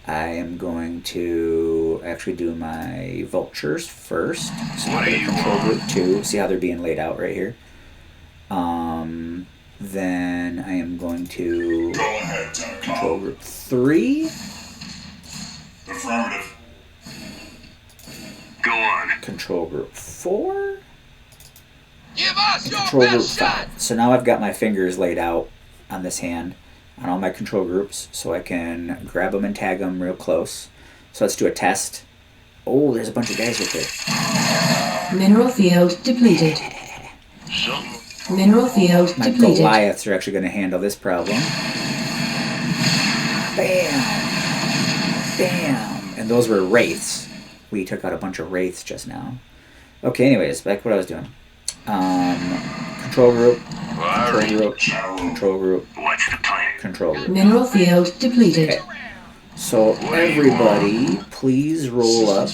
Speaker 1: I am going to actually do my vultures first. So I'm going to control group 2. See how they're being laid out right here. Then I am going to control group 3.
Speaker 4: Affirmative.
Speaker 11: Go on.
Speaker 1: Control group 4.
Speaker 11: Give us
Speaker 1: And
Speaker 11: your
Speaker 1: control group
Speaker 11: best shot.
Speaker 1: 5. So now I've got my fingers laid out on this hand on all my control groups, so I can grab them and tag them real close. So let's do a test. Oh, there's a bunch of guys right there.
Speaker 7: Mineral field depleted. Mineral field
Speaker 1: My
Speaker 7: depleted.
Speaker 1: Goliaths are actually going to handle this problem. Bam! Bam! And those were wraiths. We took out a bunch of wraiths just now. Okay, anyways, back to what I was doing. Control group. Control group. Control group.
Speaker 11: What's the plan?
Speaker 1: Control group.
Speaker 7: Mineral field depleted.
Speaker 1: Okay. So everybody, please roll up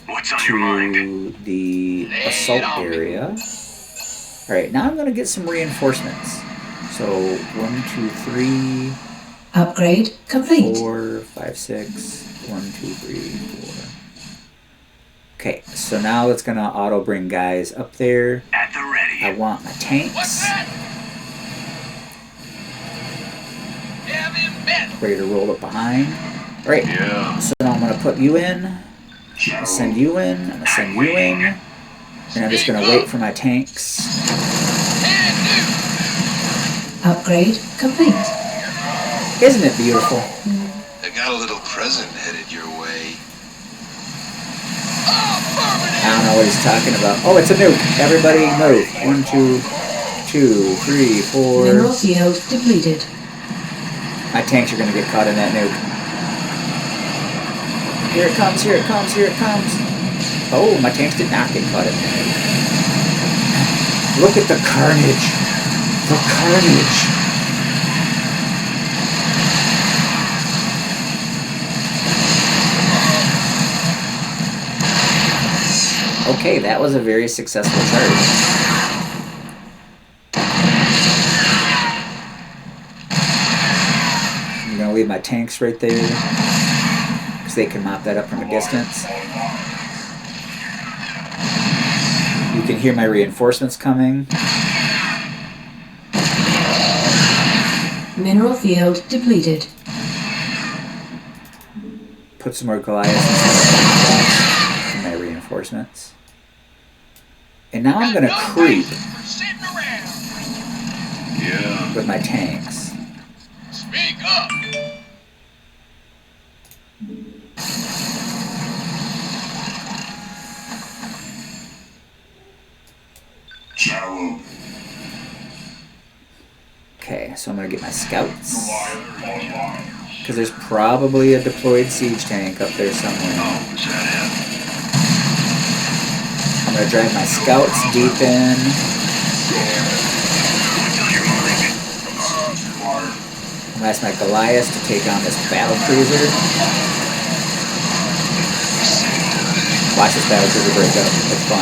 Speaker 11: What's on your mind?
Speaker 1: to the assault area. Alright, now I'm going to get some reinforcements. So 1, 2, 3,
Speaker 7: Upgrade complete.
Speaker 1: 4, 5, 6. 1, 2, 3, 4. Okay, so now it's going to auto bring guys up there.
Speaker 11: At the ready.
Speaker 1: I want my
Speaker 11: What's
Speaker 1: tanks
Speaker 11: that? Have him bet.
Speaker 1: ready to roll up behind. Alright, so now I'm going to put you in. I'm going to send you in. I'm going to send you in. And I'm just going to wait for my tanks.
Speaker 7: Upgrade complete.
Speaker 1: Isn't it beautiful?
Speaker 10: I got a little present headed your way.
Speaker 1: I don't know what he's talking about. Oh, it's a nuke. Everybody move. 1, 2, 3, 4.
Speaker 7: Mineral field depleted.
Speaker 1: My tanks are going to get caught in that nuke. Here it comes, here it comes, here it comes. Oh, my tanks did not get caught in that nuke. Look at the carnage. The carnage. Okay, that was a very successful charge. I'm going to leave my tanks right there, because they can mop that up from a distance. You can hear my reinforcements coming.
Speaker 7: Mineral field depleted.
Speaker 1: Put some more Goliaths in my reinforcements. And now I'm going to creep with my tanks.
Speaker 11: Speak up.
Speaker 1: Okay, so I'm going to get my scouts. Because there's probably a deployed siege tank up there somewhere. I'm going to drive my scouts deep in. I'm going to ask my Goliaths to take on this battle cruiser. Watch this battle cruiser break up. It's fun.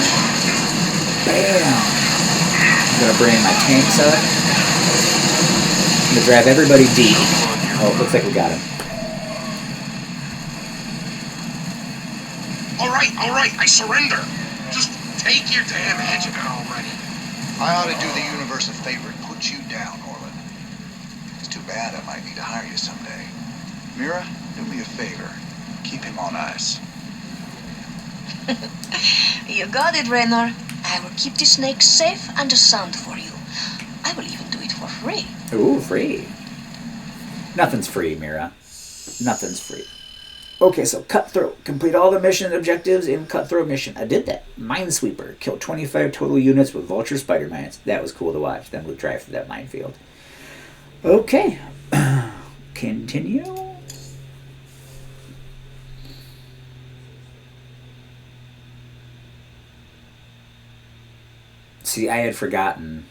Speaker 1: Bam! I'm going to bring my tanks up. I'm going to drive everybody deep. Oh, it looks like we got him.
Speaker 11: All right, I surrender. Just take your damn engine out already.
Speaker 10: I ought to do the universe a favor and put you down, Orlin. bad I might need to hire you someday. Mira, do me a favor. Keep him on ice.
Speaker 8: You got it, Raynor. I will keep the snake safe and sound for you. I will even do it for free.
Speaker 1: Ooh, free. Nothing's free, Mira. Nothing's free. Okay, so Cutthroat. Complete all the mission objectives in Cutthroat mission. I did that. Minesweeper. Killed 25 total units with vulture spider mines. That was cool to watch. Then we'll drive through that minefield. Okay. Continue. See, I had forgotten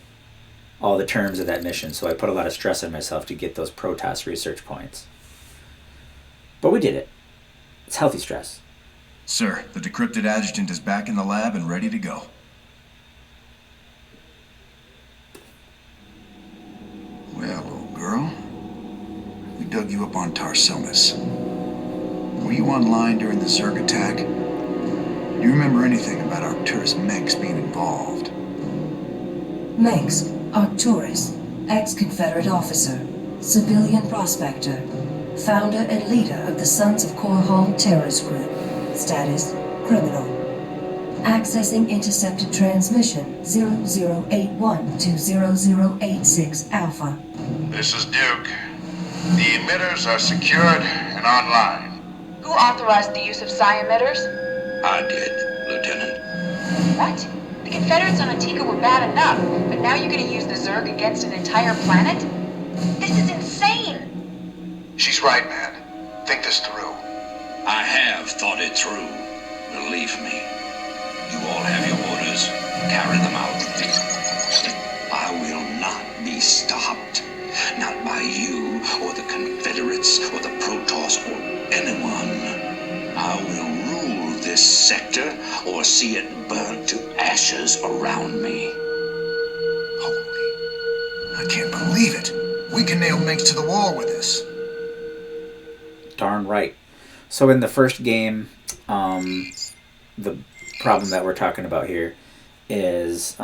Speaker 1: all the terms of that mission, so I put a lot of stress on myself to get those Protoss research points. But we did it. It's healthy stress.
Speaker 9: Sir, the decrypted adjutant is back in the lab and ready to go.
Speaker 3: Well, old girl, we dug you up on Tarsonis. Were you online during the Zerg attack? Do you remember anything about Arcturus Mengs being involved?
Speaker 7: Mengs, Arcturus, ex-Confederate officer, civilian prospector, founder and leader of the Sons of Korhal terrorist group. Status, criminal. Accessing intercepted transmission 0081 to 0086 Alpha.
Speaker 11: This is Duke. The emitters are secured and online.
Speaker 12: Who authorized the use of psi emitters?
Speaker 11: I did, Lieutenant.
Speaker 12: What? The Confederates on Antigua were bad enough, but now you're gonna use the Zerg against an entire planet? This is insane!
Speaker 10: She's right, man. Think this through.
Speaker 11: I have thought it through. Believe me. You all have your orders. Carry them out. I will not be stopped. Not by you, or the Confederates, or the Protoss, or anyone. I will rule this sector, or see it burnt to ashes around me.
Speaker 10: Holy. I can't believe it. We can nail Mengs to the wall with this.
Speaker 1: Darn right. So in the first game, the problem that we're talking about here is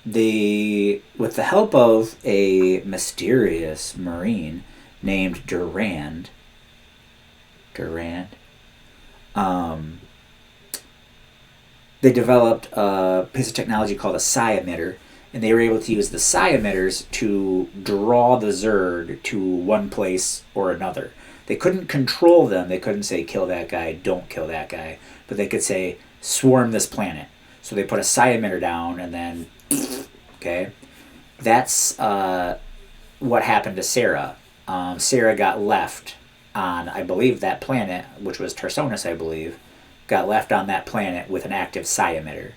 Speaker 1: they, with the help of a mysterious Marine named Durand, they developed a piece of technology called a psi emitter, and they were able to use the psi emitters to draw the Zerg to one place or another. They couldn't control them. They couldn't say, kill that guy, don't kill that guy. But they could say, swarm this planet. So they put a psi emitter down, and then, okay? That's what happened to Sarah. Sarah got left on, I believe, that planet, which was Tarsonis, I believe, got left on that planet with an active psi emitter.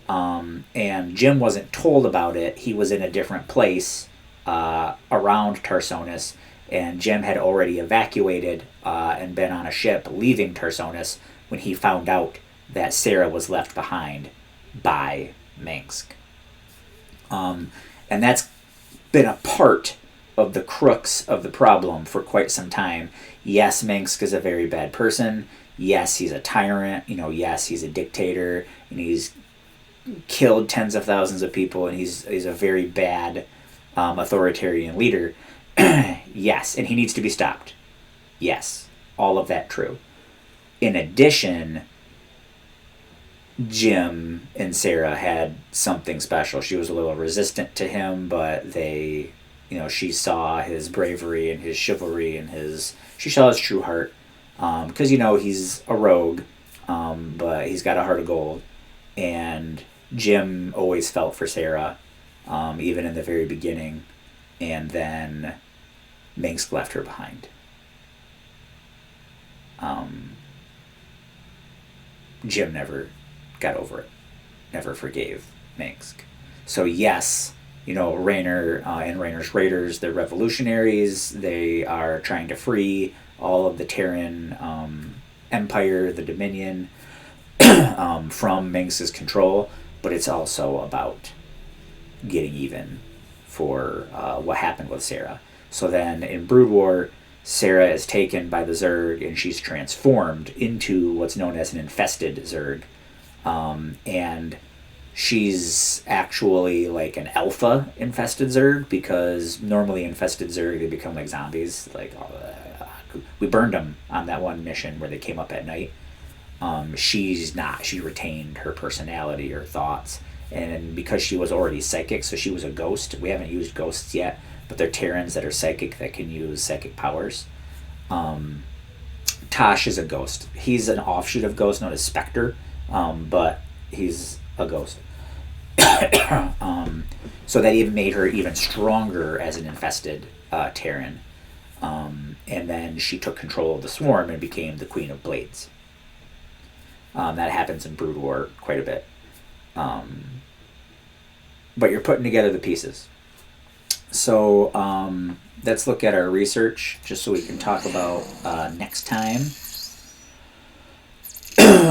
Speaker 1: And Jim wasn't told about it. He was in a different place around Tarsonis, and Jim had already evacuated and been on a ship leaving Tarsonis when he found out that Sarah was left behind by Minsk. And that's been a part of the crux of the problem for quite some time. Yes, Minsk is a very bad person. Yes, he's a tyrant. Yes, he's a dictator, and he's killed tens of thousands of people, and he's a very bad authoritarian leader. Yes, and he needs to be stopped. Yes, all of that true. In addition, Jim and Sarah had something special. She was a little resistant to him, but she saw his bravery and his chivalry and she saw his true heart. Because, he's a rogue, but he's got a heart of gold. And Jim always felt for Sarah, even in the very beginning. And then Minsk left her behind. Jim never got over it, never forgave Minsk. So yes, Raynor and Raynor's Raiders, they're revolutionaries. They are trying to free all of the Terran Empire, the Dominion, from Minsk's control, but it's also about getting even for what happened with Sarah. So then in Brood War, Sarah is taken by the Zerg, and she's transformed into what's known as an infested Zerg. And she's actually like an alpha infested zerg, because normally infested zerg, they become like zombies. Like we burned them on that one mission where they came up at night. She's not. She retained her personality, her thoughts, and because she was already psychic, so she was a ghost. We haven't used ghosts yet, but they're Terrans that are psychic that can use psychic powers. Tosh is a ghost. He's an offshoot of ghost known as Spectre, but he's a ghost. So that even made her even stronger as an infested Terran. And then she took control of the swarm and became the Queen of Blades. That happens in Brood War quite a bit. But you're putting together the pieces. So let's look at our research just so we can talk about next time.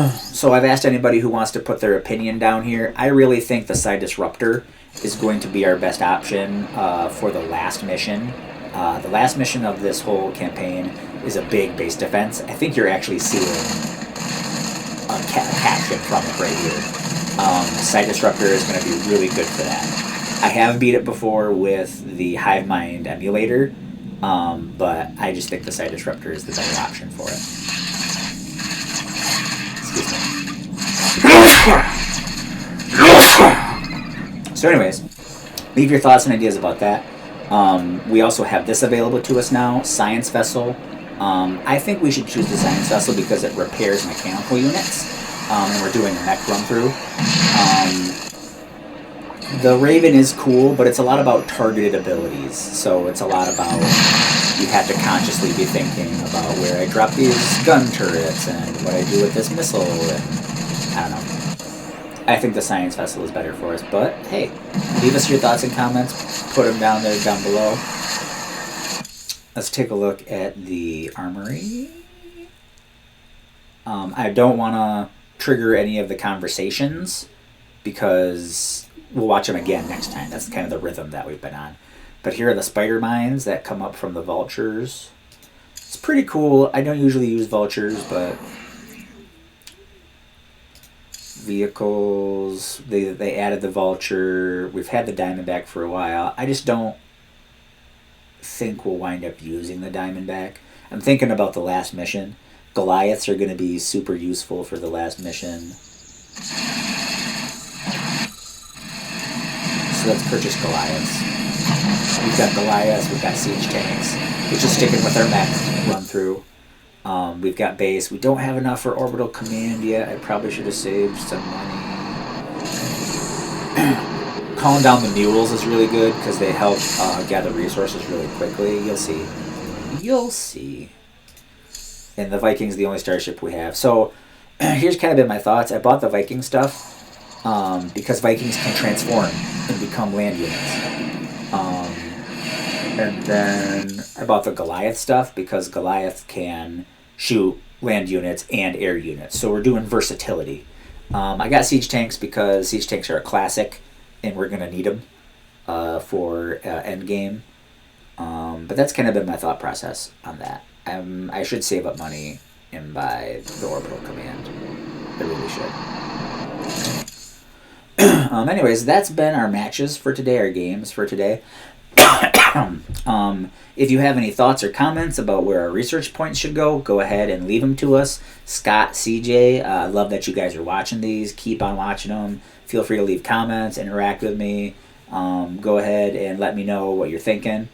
Speaker 1: So I've asked anybody who wants to put their opinion down here. I really think the Psi Disruptor is going to be our best option for the last mission. The last mission of this whole campaign is a big base defense. I think you're actually seeing a caption from it right here. Psi Disruptor is going to be really good for that. I have beat it before with the Hive Mind emulator, but I just think the Psi Disruptor is the better option for it. Excuse me. So anyways, leave your thoughts and ideas about that. We also have this available to us now, Science Vessel. I think we should choose the Science Vessel because it repairs mechanical units, and we're doing a mech run-through. The Raven is cool, but it's a lot about targeted abilities, so it's a lot about you have to consciously be thinking about where I drop these gun turrets and what I do with this missile, and I don't know. I think the Science Vessel is better for us, but hey, leave us your thoughts and comments, put them down there down below. Let's take a look at the armory. I don't want to trigger any of the conversations because we'll watch them again next time. That's kind of the rhythm that we've been on. But here are the spider mines that come up from the vultures. It's pretty cool. I don't usually use vultures, but vehicles, they added the vulture. We've had the Diamondback for a while. I just don't think we'll wind up using the Diamondback. I'm thinking about the last mission. Goliaths are going to be super useful for the last mission. So let's purchase Goliaths. We've got Goliaths, we've got siege tanks. We're just sticking with our mech run through. We've got base. We don't have enough for orbital command yet. I probably should have saved some money. Calling down the mules is really good because they help gather resources really quickly. You'll see. You'll see. And the Viking's the only starship we have. So here's kind of been my thoughts. I bought the Viking stuff because Vikings can transform and become land units. And then I bought the Goliath stuff because Goliath can shoot land units and air units. So we're doing versatility. I got siege tanks because siege tanks are a classic and we're going to need them for endgame. But that's kind of been my thought process on that. I should save up money and buy the orbital command. I really should. Anyways, that's been our matches for today, our games for today. If you have any thoughts or comments about where our research points should go ahead and leave them to us. Scott, CJ, I love that you guys are watching these. Keep on watching them. Feel free to leave comments, interact with me. Go ahead and let me know what you're thinking.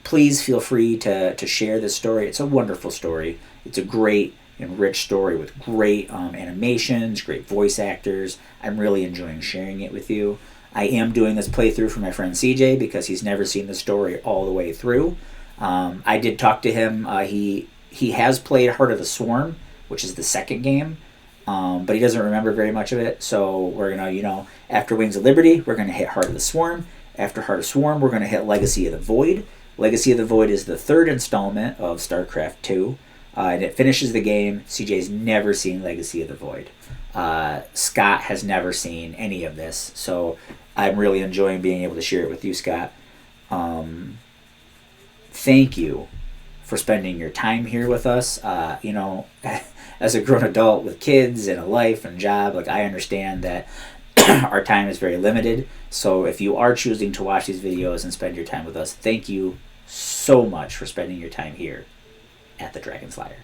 Speaker 1: Please feel free to share this story. It's a wonderful story. It's a great and rich story with great animations, great voice actors. I'm really enjoying sharing it with you. I am doing this playthrough for my friend CJ because he's never seen the story all the way through. I did talk to him. He has played Heart of the Swarm, which is the second game, but he doesn't remember very much of it. So we're going to, after Wings of Liberty, we're going to hit Heart of the Swarm. After Heart of Swarm, we're going to hit Legacy of the Void. Legacy of the Void is the third installment of StarCraft 2, and it finishes the game. CJ's never seen Legacy of the Void. Scott has never seen any of this, so I'm really enjoying being able to share it with you, Scott. Thank you for spending your time here with us. as a grown adult with kids and a life and job, like I understand that our time is very limited. So if you are choosing to watch these videos and spend your time with us, thank you so much for spending your time here at the Dragon Slayer.